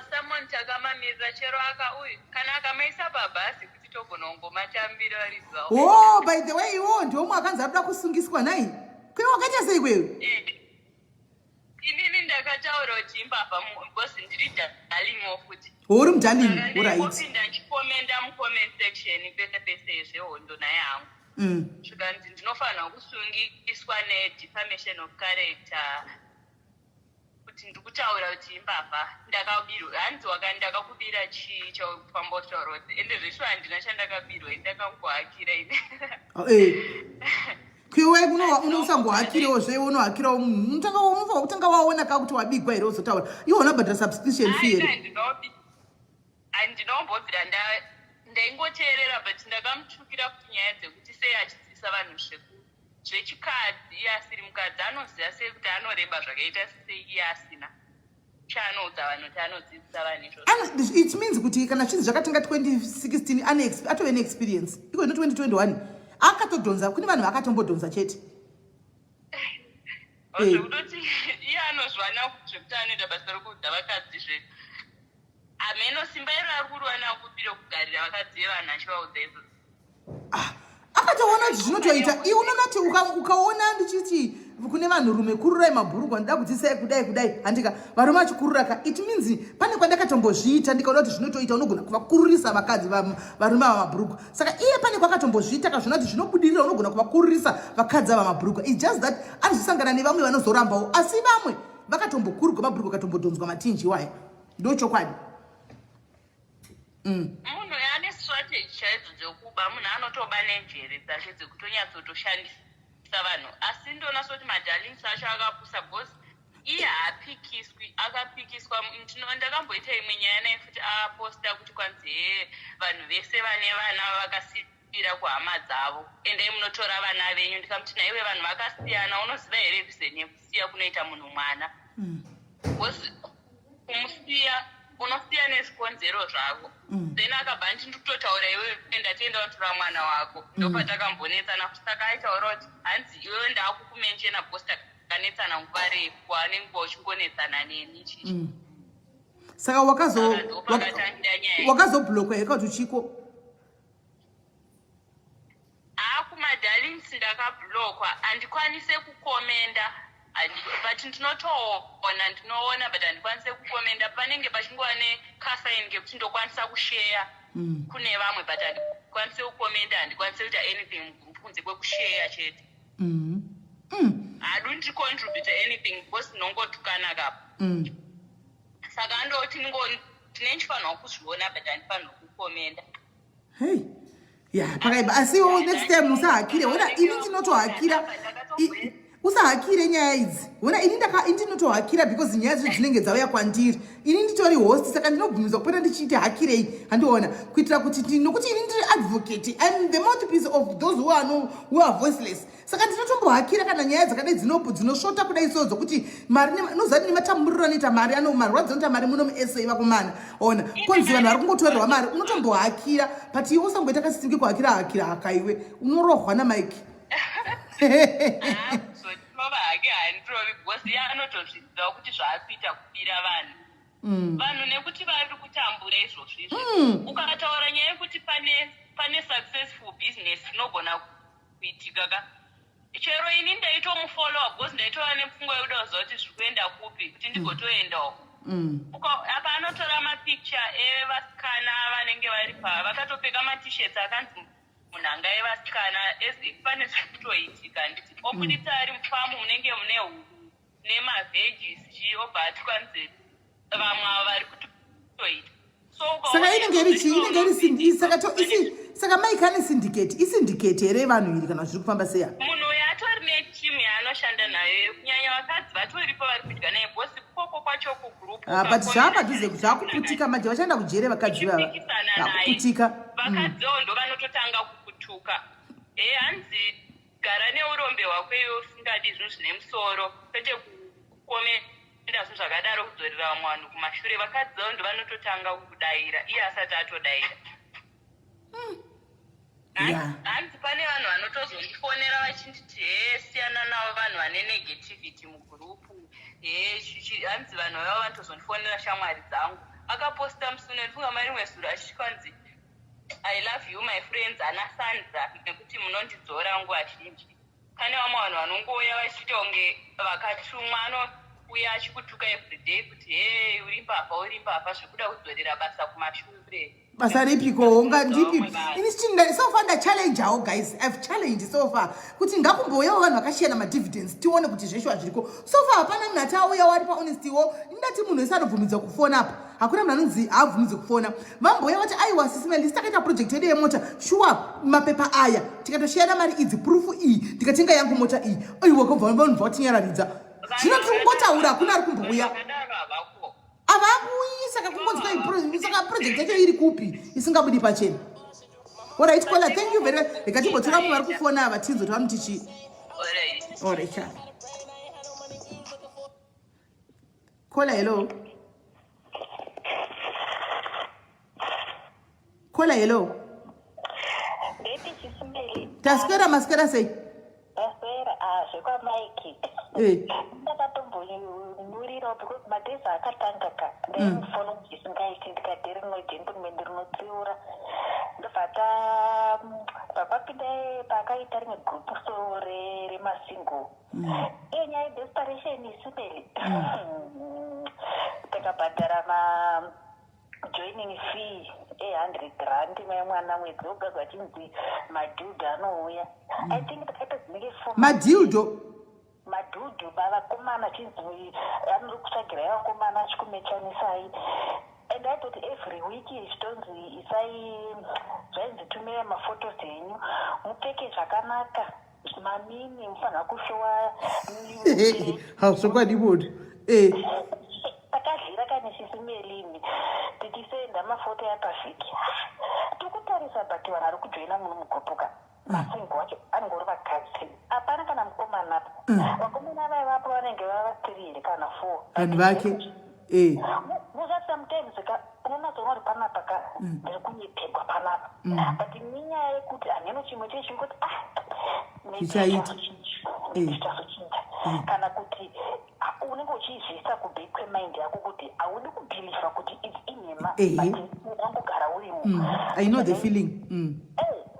someone takamamirira chero akauya kana akamaisa pabhasi kuti togona kungomatambira varidza. Oh, by the way, iwo ndomwe akanzi arikuda kusungiswa nai. Kwewo wakaita sei kwewo? Inini ndakataura kuti imbabva because ndiri darling futi. Uri mudarling, all right. Ndopinda ndichikomenda mucomment section pese zvehondo naye hangu. Zvikanzi ndinofanira kusungiswa nedefamation of character. Kuti ndikutaura kuti imbabva ndakabirwa hanzi ndakakubira chii chaufamba utaura kuti ende zveshu handina chandakabirwa ndakangohakira ine. Kwiwe unosangohakirewo zvewe unohakirawo munhu utanga waona ka kuti wabigwa here uzotaura iwo unobhadhira subscription fee here. Handinombobvira ndaingoteerera but ndakamutsvukira kuti nyaya dzekuti sei achidzidzisa vanhu zvechikadzi iye asiri mukadzi anoziva sei kuti anoreba zvakaita sei iye asina chaanoudza vanhu kuti anodzidzisa vanhu izvozvo. It means kuti kana chinhu zvakatenga 2016 atove neexperience iko no 2021 akatodhonza kune vanhu vakatombodhonza chete. Zvekutoti iye anozvana zvekuti anoita basa rokudza vakadzi zvedu. Ameno simba iro ari kurwana kupira kugarira vakadzi vevanhu achivaudza izvozvo. Akatoona kuti zvinotoita iwe unoona kuti ukaona ndichiti kune vanhurume kururai mabhurugwa ndida kudzisai kudai handika varume vachikurura it means pane kwandakatombozviita ndikaona kuti zvinotoita unogona kuvakururisa vakadzi varume ava mabhurugwa. Saka iye pane kwakatombozviita kazvona kuti zvinobudirira unogona kuvakururisa vakadzi ava mabhurugwa. It's just that anozosangana nevamwe vanozorambawo asi vamwe vakatombokururwa mabhurugwa akatombodhonzwa matinji wayo ndochokwadi. Munhu ane strategy chaidzo dzokuba munhu anotoba nenjere dzake dzekutonyatsotooshandisa vanhu asi ndoona soti madharlings acho akapusa because iye haapikiswi akapikiswa. Ndakamboita imwe nyaya naye futi aposta kuti kwanzi vanhu vese vane vana vakasiyira kuhama dzavo endai munotora vana venyu. Ndikamuti naiwe vanhu vakasiyana unoziva here reason yekusiya kunoita munhu mwana because kumusiya unosiya nezvikonzero zvako then akabva ndikutotaura iwe ndatienda watora mwana wako ndopatakambonetsana saka aitaura kuti hanzi iwewe ndaakukumenshena because takanetsana nguva refu anenge uchingonetsana neni chichi. Saka wakazobhlokwa here kuti uchiko? Kumadharlings ndakabhlokwa handikwanise kukomenda but ndinoona but handikwanise kukomenda panenge pachingova nekasaini kekuti ndokwanisa kusheya kune vamwe but handikwanise kukomenda handikwanise kuita anything kunze kwekushare chete. Hadundi contribute anything because ndinongotukana kapo. Saka andoti tine ndifanirwa kuzviona but handifanirwa kukomenda. Hey. Yeah, pakaiba asi next time usahakire wona ini ndinotohakira usahakire nyaya idzi wona ini ndinotohakira because nyaya dzi dzinenge dzauya kwandiri ini nditori host saka ndinobvumidzwa kupota ndichiita hakirei handiona kuitira kuti nokuti ini ndiri advocate I'm the mouthpiece of those who are voiceless. Saka ndinotombohakira kana nyaya dzakadai dzinosvota kudai sodzo kuti mari nozani nematamburiro anoita mari marwadzi anoita mari muno muSA vakomana ona konzi vanhu vari kungotorerwa mari unotombohakira but iwe usangoita kasisinge kuhakira hakaiwe unorohwa naMike. Tinova hake handirovi because iye anotozviziva kuti zvaakuita kubira vanhu nekuti vari kutambura izvozvo ukataura nyaya yekuti pane successful business inogona kuitika ka chero ini ndaitomufollowa because ndaitova nepfungwa yekuda kuziva kuti zviri kuenda kupi kuti ndigotoendawo. Apa anotora mapicture evasikana vanenge vari vakatopfeka matisheti akanzi munhanga yevasikana pane zvikutoitika nditi obudisa ari mufamu munenge mune huku nemavegis obva ati kwanzi vamwe ava vari kutoita. Saka inenge saka Mike ane syndicate here vanhu iri kana zviri kufamba seya. Munhu uyu atori netimu yaanoshanda nayo kunyanya vakadzi vatoripo vari kudya naye bosi koko kwacho kugroup. But zvaakuputika manje vachaenda kujere vakadzi vava vakuputika. Vakadziwo ndo vanototanga kukutuka hanzi gara neurombe hwako iwe usingadi zvinhu zvine musoro kwete kukomenda zvinhu zvakadaro kudzorera vamwe vanhu kumashure. Vakadziwo ndo vanototanga kukudayira iye asati atodaira. hanzi pane vanhu vanotozondifonera vachinditi siyana navo vanhu vane negativity mugrupu hanzi vanhu vava vanotozondifonera shamwari dzangu akaposta musune ndifunga marimwe zuro achitwanzi I love you my friends ana Sandra nekuti munondidzora nguva zhinji. Pane vamwe vanhu vanongouya vachiita kunge vakatumwa anouya achikutuka everyday kuti hey uri mbavha zvekuda kudzorera basa kumashure. Basa ripiko unga ndipi ini chinda so far nda challenge awo guys. I've challenged so far kuti ngakumbouyawo vanhu vakashiyana ma dividends tione kuti zveshwa zviriko. So far hapana munhu atauya wari pa honesty wo ndati munhu esanobvumidzwa kufona apa. Hakuna munhu anonzi abvumidzwa kufona. Vambouya vati aiwa SIS MELLY takaita project yedu yemota sure mapepa aya tikatoshiyana mari idzi proof iyi tikatenga yangu mota iyi. Aiwa kubva vanhu vatinyararidza. Zvino tikungotaura hakuna ari kumbouya. Saka project yacho iri kupi isingabudi pachena. Alright Kola, thank you very much. Lekatibotora mu vari kufona ava tinzo tvamuti alright. Kola hello. Kola hello. Taskera maskera sei? Zvekwa Mike. Ndakatomboinurira because madhezi akatangaka ndaifona kuti singaiti ndikadhiri rinojeni kuti mende rinotsiura ndobvata pakapinda pakaita rimwe group so remasingle nyaya yedesperation isimeli takabhadhara joining fee 100 rand mwana mwedzi woga kwachinzi madhudhu anouya I think takatodzinike madhudhu vavakomana chinzi anori kutsvagira yavakomana achikumechanisai and I thought every week zvitonzi isai zvainzi tumira mafotos enyu mupfeke zvakanaka mamini mufanira kushowa hausokwadibodu takadlira kane SIS MELLY tichisenda mafoto yapavhiki tikutarisa but vanhu vari kujoina munhu mugopoka masingo wacho angori vakadzi hapana kana mukomana vakomana vaivapo vanenge vava3 kana 4 vanhu vake muzati sometimes unonazoona uri panapa ka ndiri kunyepegwa panapa but ninyaya yekuti haneno chimwe chechingoti chichazochinja kana kuti unenge uchizvisa kubheki kwemind yako kuti haudi kubhilifa kuti its inhema but ungogara urimo. I know the feeling.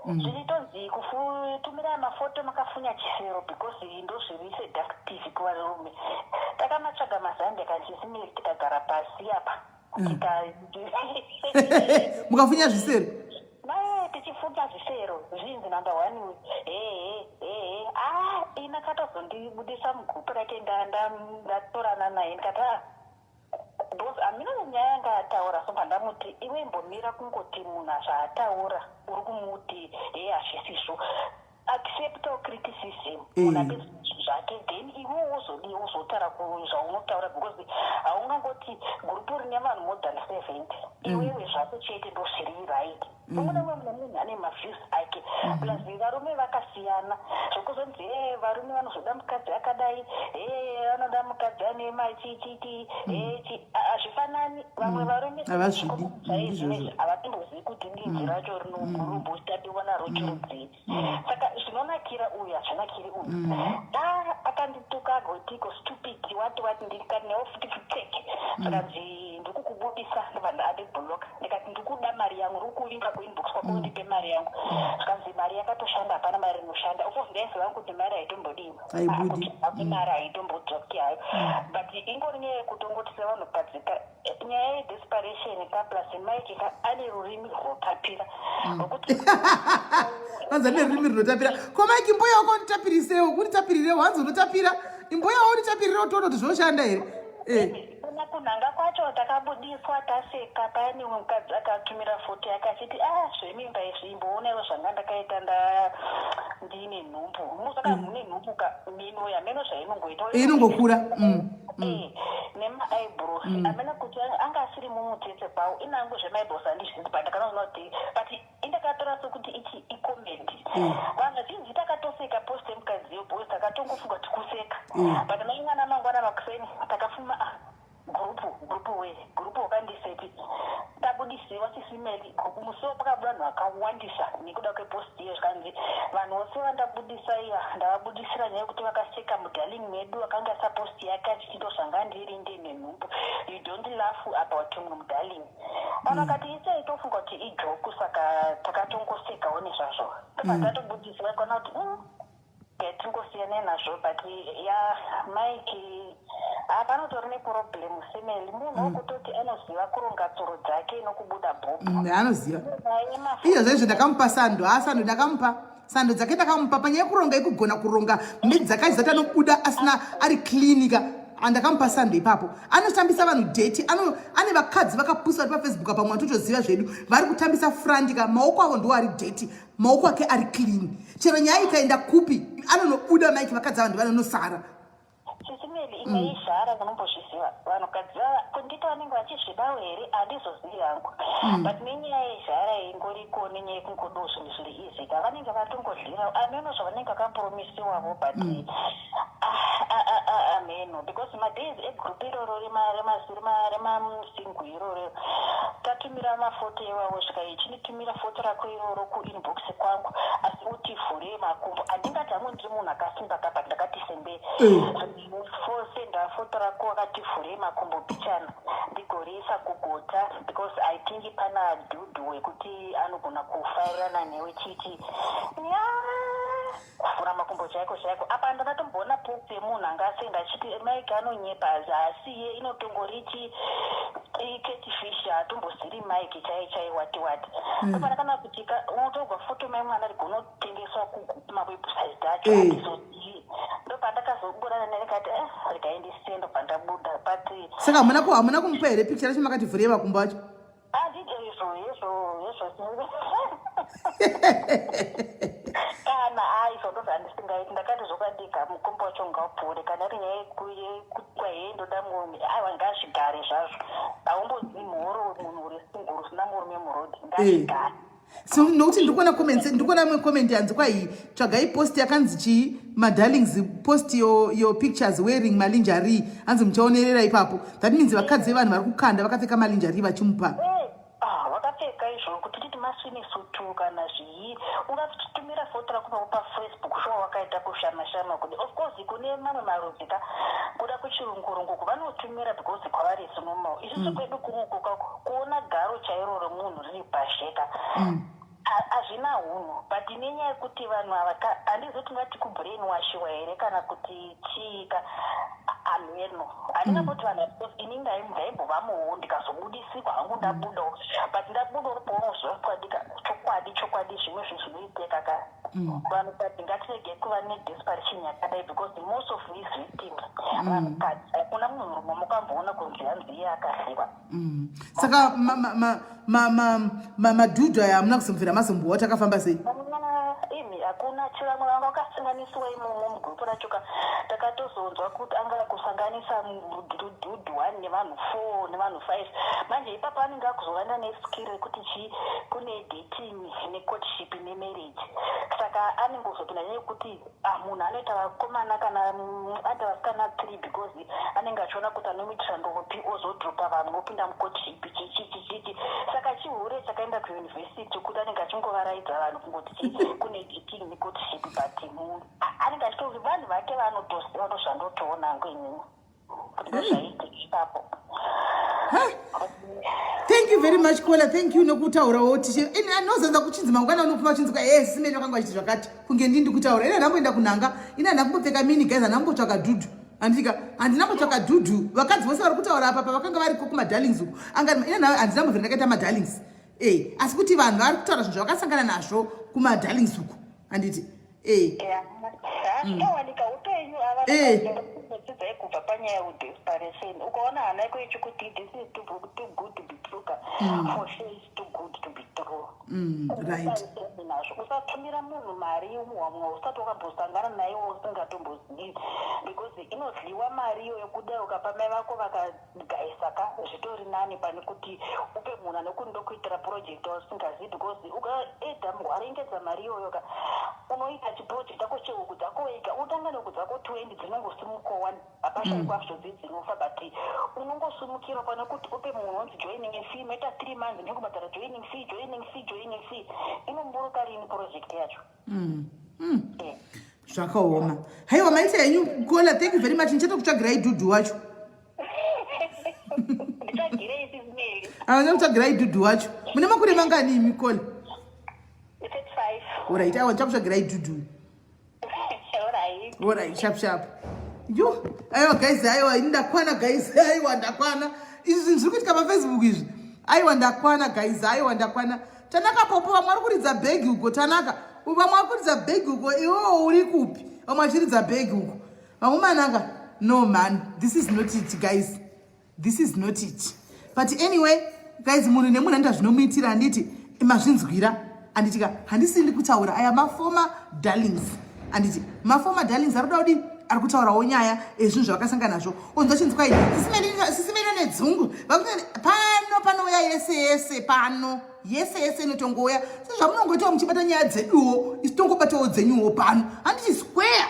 Zviritonzi kutumira mafoto makafunya chisero because ndozviri seductive kuvarume. Takamatsvaga mazandi SIS MELLY tikagara pasi apa mukafunya zvisero tichifunya zvisero zvinzi number 1 ina katozondibudisa mugupu rake ndatorana naye ndikati because amina nyaya yanga ataura so pandamuti iwe imbomira kungoti munhu zvaataura uri kumuti hazvisizvo accept or criticism unape zvake then iwe uzotaura zvaunotaura because haungangoti gurupu rine vanhu more than 70 iwewe zvako chete ndozviri right umwe munhu ane maviews ake plus varume vakasiyana zvokuzonzi varume vanozoda mukadzi akadai vanoda mukadzi ane machichiti hazvifanani vamwe varume havatimbozivi kuti ndinzi racho rinogurumbu chitapiona rochirudzii saka zvinonakira uyu hazvinakiri uyu akandituka agotiko stupid wati ndikanewo futi kupfeke saka ndikukubudisa ndobva adebholoka ndikati ndikuda mari yangu uri kuvinga kuinbox kwako ndipe mari yangu zvikanzi mari yakatoshanda hapana mari inoshanda ofcourse ndaizova kuti mari haitombodini mari haitombodzoki hayo but ingori nyaya yekutongotisa vanhu kugadzika nyaya yedesperation kaplus Mike ane rurimi rwotapira rokuti vanzi ane rurimi runotapira ko Mike imboya wako nditapirisewo kunditapirirewo hanzi unotapira imboya wako nditapirirewo toona kuti zvinoshanda here kunhanga kwacho takabudiswa taseka pane umwe mukadzi akatumira foto yake achiti zvemimba izvi imboonewo zvanga ndakaita ndine nhumbu musaka mune nhumbu mino yameno zvainongoita inongokura nema-eyebrows amena kuti anga asiri mumutsetse kwawo inango zvema-eyebrows handizvizi but ndakanaona kuti but indakatora sokuti ichi ikomendi vanhu vazhinji takatoseka post yemukadziyo bhos takatongofunga tikuseka but maingana mangwana makuseni takafuma gurupu wakandiseti tabudisi wachisimeli musuwo pakabuda vanhu vakawandisa nekuda kweposti iyo zvikanzi vanhu vose vandabudisa iya ndavabudisira nyaya yekuti vakaseka mudhaling medu vakanga saposti yake achichito zvanga ndiri ndine nhumbu you don't laugh about mudhaling vakati isai tofunga kuti ijoku saka takatongosekawo nezvazvo topatatobudzisa vaikaona kuti tingosiyana nazvo but yaMike panotori neproblemu semeli munhu wokutoti anoziva kuronga tsoro dzake nokubuda bhobo anoziva iyo zvaizvo ndakamupa sando sando ndakamupa sando dzake ndakamupa panyaya yekuronga ikugona kuronga medi dzakazati anobuda asina ari klinika andakamupa sando ipapo anotambisa vanhu deti ane vakadzi vakapusa pafacebook apa mwana totoziva zvedu vari kutambisa frandika maoko avo ndo ari deti maoko ake ari clean chero nyaya ikaenda kupi anonobuda Mike vakadzi vanhu vanonosara chisimeli imwe izvara vanombozviziva vanhukadzi kundita vanenge vachizvidawo here handizozivi hangu but nenyaya yezvara ingoriko nenyaya yekungodo zvinhu zviri izika vanenge vatongodlira ameno zvavanenge vakapromisiwavo but ameno because madays egroup iroro remasingu iroro tatumira mafoto iwawo svika ichinitumira foto rako iroro kuinbox kwangu asi utivhure makumbo handingati hamwe ndiri munhu akasimba kapa ndakati sembe senda foto rako akativhure makumbo pichana ndigoriisa kugota because I think pana dhudhu wekuti anogona kufairana newe chiti kuvhura makumbo chaiko chaiko apa ndakatomboona post yemunhu angasenda achiti Mike anonyepa asi ye inotongorichi catfish hatomboziri Mike chai wati apana kana kuti unotogwa foto mai mwana rigonotengeswa kumawebsite acho hatizozivi ndopandakazobudana nerekati rikaendisendo pandabuda but saka hamuna kumupa here picture racho makativhurei makumbo acho kana izvozvo handisingaiti ndakati zvokandika mukombo wacho ngaupfuure kana ri nyaya yekukwaye ndoda murume aiwa ngazvigare zvazvo haumbozivi muhoro munhu uri singuru usina murume murodhi ngazvigare so nokuti ndikuona mwe comment yanzi kwai tsvagai post yakanzi chii madarlings post your pictures wearing malingerie hanzi muchaonerera ipapo that means vakadzi vanhu vari kukanda vakapfeka malingerie vachimupa vakapfeka izvo kuti titi masvinisutu kana zvii ungatitumira foto rako pafacebook shuwa wakaita kushama kuti of course kune mamwe maruzika kuda kuchirungurungu kuvanotumira because kwavari sinomo isusu kwedu kunoko kuona garo chairo remunhu riri pasheka hazvina unhu but nenyaya yekuti vanhu ava handizoti ngati kubrainwashiwa here kana kuti chiika ameno handingamboti vanhu ini ndaimbova ndikazobudisirwa hangu ndabudawo but ndabudawo paunozvakwadika chokwadi zvimwe zvinhu zvinoiteka ka vanhu but ngatirege kuva nedesperation yakadai because most of these victims vanhukadzi hakuna munhu mukamboona kunzi hanzi iye akasiwa saka madhudhu aya hamuna kuzomvera mazombowa takafamba sei imi hakuna chivamwe vanga vakasanganisiwa imomo mugrupu racho takatozonzwa kuti angava kusanganisa dhudhu 1 nevanhu 4 nevanhu 5 manje ipapo anenge akuzovanda neskill rekuti kune dating necourtship nemarriage saka anenge uzopinda nyaya yekuti munhu anoita vakomana kana aita vasikana 3 because anenge achiona kuti anomitira ndopi ozodropa vamwe opinda mucourtship chichi saka chihure chakaenda kuyunivhesiti kuti anenge achingovaraidza vanhu kungoti kune dating necourtship but munhu anenge achitoti vanhu vake vanozvandotoona ngwenini kuti ndozvaitika ipapo. Thank you very much Kola, thank you nokutaurawo tishe ini anozanza kuchinzi mangwana unopfuma chinzwa simeni wakanga achiti zvakati kunge ndindi kutaura ina ndamboenda kunanga ina ndambopfeka mini guys ndambotsvaka dhudhu andika handinambotsvaka dhudhu vakadzi vose vari kutaura apa vakanga variko kumadarlings uku angati ina handinambovhera ndakaita madarlings asi kuti vanhu vari kutaura zvinhu zvavakasangana nazvo kumadarlings uku handiti zvinowanika upenyu avanodzidza kubva panyaya yedesperation ukaona hana yako ichikuti this is too good to be true for sure is too good to be true right nazvo usatumira munhu mari yemuhwamwa usati wakambosangana naye usingatombozivi because inodliwa mari iyo yekudai ukapa mai vako vakagaisaka zvitori nani pane kuti upe munhu ndokuitira project wasingazivi because ukaedha arengedza mari iyoyo ka unoita chiproject chako chehuku dzako wega utanga nehuku dzako 20 dzinongosimuka 1 hapashayikwa hazvo dzinofa but unongosumukira pana kuti upe munhu wanzi joining fee maita 3 months nekubhadhara joining fee inomburuka rini project yacho zvakaoma haiwa maita henyu kola thank you very much ndichatokutsvagirai idhudhu wacho nditsvagirei SIS MELLY avana kutsvagirai idhudhu wacho mune makore mangani imi kola 35 orit aiwa ndichakutsvagirai idhudhu orit sharp yo aiwa guys aiwa ini ndakwana guys aiwa ndakwana izvi zvinhu zviri kuitika pafacebook izvi aiwa ndakwana guys aiwa ndakwana tanaka popo vamwe vari kuridza bhegi uko tanaka vamwe vari kuridza bhegi uko iwowo uri kupi vamwe vachiridza bhegi uko vamwe mananga no man this is not it guys this is not it but anyway guys munhu nemunhu andita zvinomuitira handiti mazvinzwira handitika handisindi kutaura aya maformer darlings handiti maformer darlings ari kuda kudini ari kutaurawo nyaya ezvinhu zvavakasangana nazvo onzwa chinzi kwai sisimeno nedzungu panouya yese inotongouya sezvamunongoitawo muchibata nyaya dzeduwo isi tongobatawo dzenyuwo pano handiti square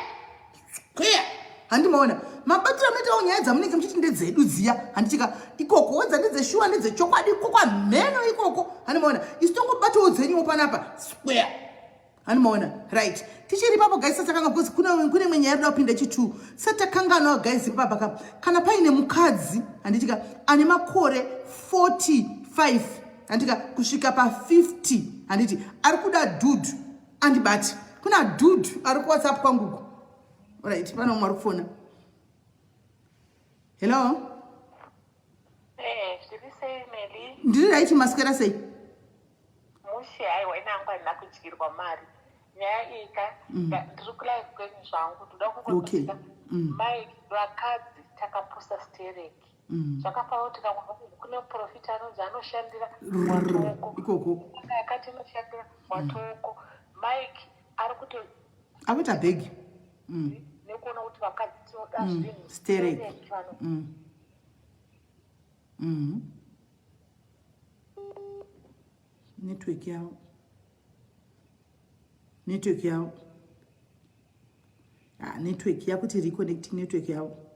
handimaona mabatiro anoitawo nyaya dzamunenge muchiti ndedzedu dziya handitika ikoko wedza ndedzeshuwa ndedzechokwadi ikoko mheno ikoko handimaona isi tongobatawo dzenyuwo panapa square handimaona right tichiri papo guys satakanga because kune imwe nyaya yaruda kupinda chitu satakanganawo guys ipapa kana paine mukadzi handitika ane makore 45 handitika kusvika pa50 handiti ari kuda dude andibati kuna dude ari kuwhatsapp kwanguko right pana umwe ari kufona hello zviri sei Melly ndiri right maswera sei mushe haiwa inangwa handina kudyirwa mari nyaya iyi ka ndiri kulive kwenyu zvangu ndoda kungoziva Mike vakadzi takaposta stereki zvakafanira kuti kune muprofita anonzi anoshandira watoko ikoko yakati inoshandira watoko Mike ari akuita bhegi nekuona kuti vakadzi tinoda zvinhu stereki network yavo network yakuti reconnecting network yavo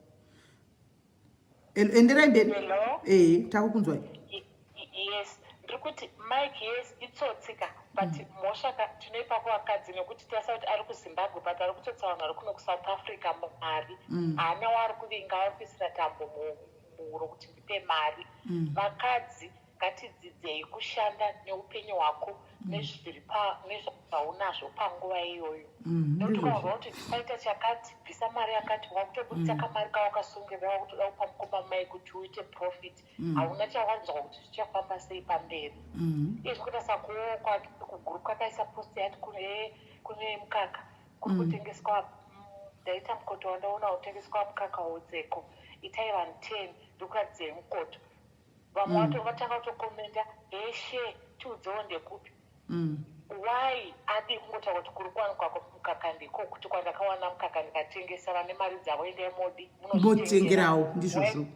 enderai mberi takukunzwa yes ndiri kuti Mike yes itsotsika but mhosva tinoipa kuvakadzi nekuti tasa kuti ari kuZimbabwe but ari kutsotsa vanhu vari kuno kuSouth Africa mari haana waari kuvinga vari kuisira tambo muhuro kuti ndipe mari vakadzi ngatidzidzei kushanda neupenyu hwako nezvaunazvo panguva iyoyo nokuti ukaonzwa kuti tisaita chakati bvisa mari yakati wakutobudisa kamari kawakasungirira wakutoda kupa mukoma mai kuti uite profit hauna chawanzwa kuti zvichafamba sei pamberi izvi kutasa kuokwa kuguru kwakaisa post yati kune mukaka kuri kutengeswa ndaita mukoto wandaona utengeswa mukaka wodzeko itai vanhu 10 ndikukadzei mukoto vamwe vato vatanga kutokomenda eshe tiudzewo ndekupi why adi kungotaura kuti kuri kuwanikwa mukaka ndiko kuti kwandakawana mukaka ndikatengesa vane mari dzavo endai modi motengerawo ndizvozvo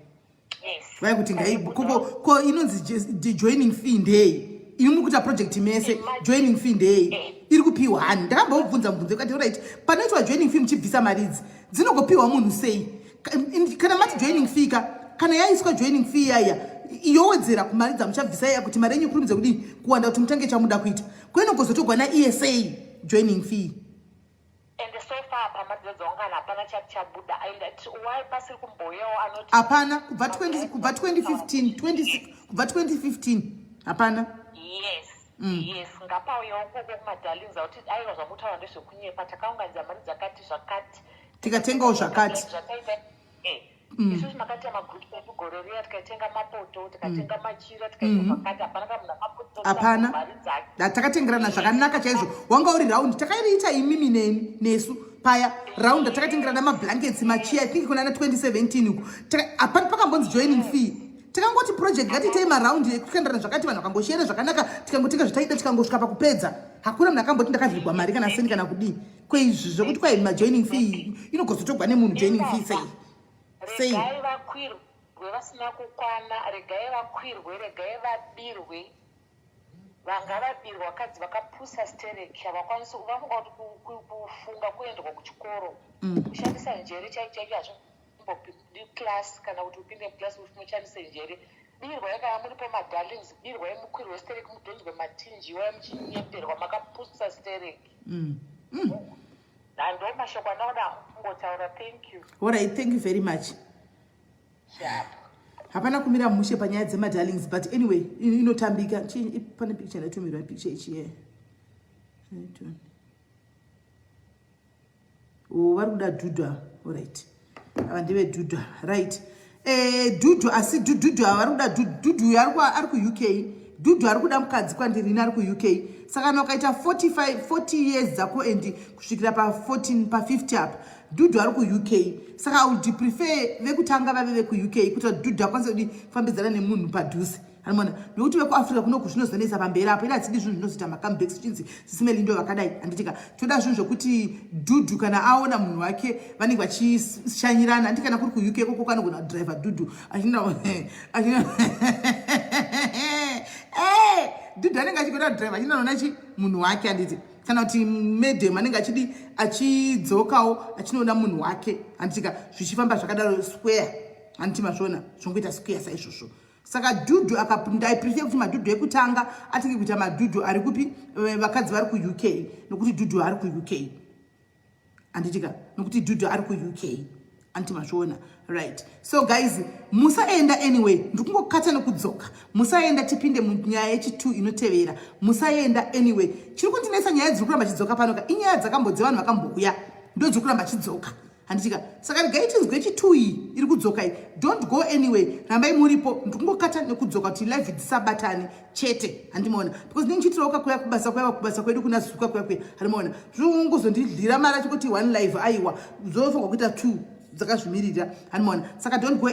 vai kuti ngaiko inonzi joining fee ndei iri mukuita project mese joining fee ndei iri kupiwa ndakambobvunza mubvunzo kati right panoitwa joining fee muchibvisa mari idzi dzinogopiwa munhu sei kana mati joining fee kana yaiswa joining fee yaya yowedzera kumari dzamuchabvisa iya kuti mari yenyu kurumidza kudini kuwanda kuti mutange chamuda kuita kwenogozotogwa naESA joining fee and so far pamadziro dzaungana hapana chati chabuda and why pasiri kumboyawo anoti hapana kubva 2015 hapana yes ngapauyawo koko kumadhalinza kuti aiva zvamutaura ndezvekunyepa takaunganidza mari dzakati zvakati tikatengawo zvakati isusu makaita magrupu edu gore riya tikatenga mapoto tikatenga machira tikaita zvakati hapana kamunhu hapana takatengerana zvakanaka chaizvo wanga uri raundi takairiita imimi nesu paya raundi takatengerana mablankets machiya I think kuna na 2017 uko hapana pakambonzi joining fee takangoti project ngatiitei maraundi ekutenderana zvakati vanhu vakangoshera zvakanaka tikangotenga zvataida tikangosvika pakupedza hakuna munhu akamboti ndakavhigwa mari kana seni kana kudii kweizvi zvokuti kwai majoining fee inogozotogwa nemunhu joining fee sei regai vakwirwe vasina kukwana regai vakwirwe regai vabirwe vanga vabirwa vakadzi vakapusa stereki havakwanisi vafunga kuti kufunga kuendwa kuchikoro kushandisa njere chaicho hazvimbopindi class kana kuti upinde muclass unoshandisa njere birwa yakaya muri pamadalings birwa yemukwiri westereki mudhonzwe matinji waya muchinyemberwa makapusa stereki ndo mashoko anaoda kungotaura. Thank you. Alright, thank you very much. Sharp. Hapana kumira mushe panyaya dzemadalings, but anyway inotambika. Pane picture ndatumirwa picture ichi here. Vari kuda dhudha. Alright, ava ndeve dhudha, right. Dhudhu asi dhudhu vari kuda dhudhu ari ku-UK. Dhudhu ari kuda mukadzi kwandiri ari ku-UK. Saka wakaita 40 years dzako and kusvikira pa 50 apa dhudhu ari ku-UK. Saka I would prefer vekutanga vave veku-UK kuti dhudhu akwanise kuti kufambidzana nemunhu padhuze. Hanimona nokuti vekuafrica kunoku zvinozonesa pamberi apo ila hadzidi zvinhu zvinozoita macomebacks zvichinzi sisimeli ndo vakadai. Handitika toda zvinhu zvokuti dhudhu kana aona munhu wake vanenge vachishanyirana. Handi kana kuri ku-UK koko kanogona kudhiraivha dhudhu achina dhudhu anenge achigona kudhiraivha achinoona chi munhu wake. Handiti kana kuti madam anenge achidi achidzokawo achinoona munhu wake. Handitika zvichifamba zvakadaro square. Handiti mazvona zvongoita square saizvozvo. Saka dhudhu akapinda iprefer kuti madhudhu ekutanga atenge kuita madhudhu ari kupi vakadzi vari ku-UK nokuti dhudhu ari ku-UK. Handitika nokuti dhudhu ari ku-UK. Antimazvona, right. So guys, musaenda anyway. Ndikungokata nekudzoka. Musaenda tipinde munyaya yechitu inotevera. Musaenda anyway. Chiri kundinesa nyaya dziri kuramba chidzoka panoka inyaya dzakambodze vanhu vakambouya ndo dziri kuramba chidzoka. Handitika saka regai tinzwe chitu iyi iri kudzoka iyi. Don't go anyway. Rambai muripo. Ndikungokata nekudzoka kuti live dzisabatani chete. Handimona because ndini chitira ukakuya kubasa kwedu kuna zuka kuya. Handimona zvongozondidlira mara chikuti one live aiwa zofunga kuita 2 dzakazvimirira. Handimona saka don't go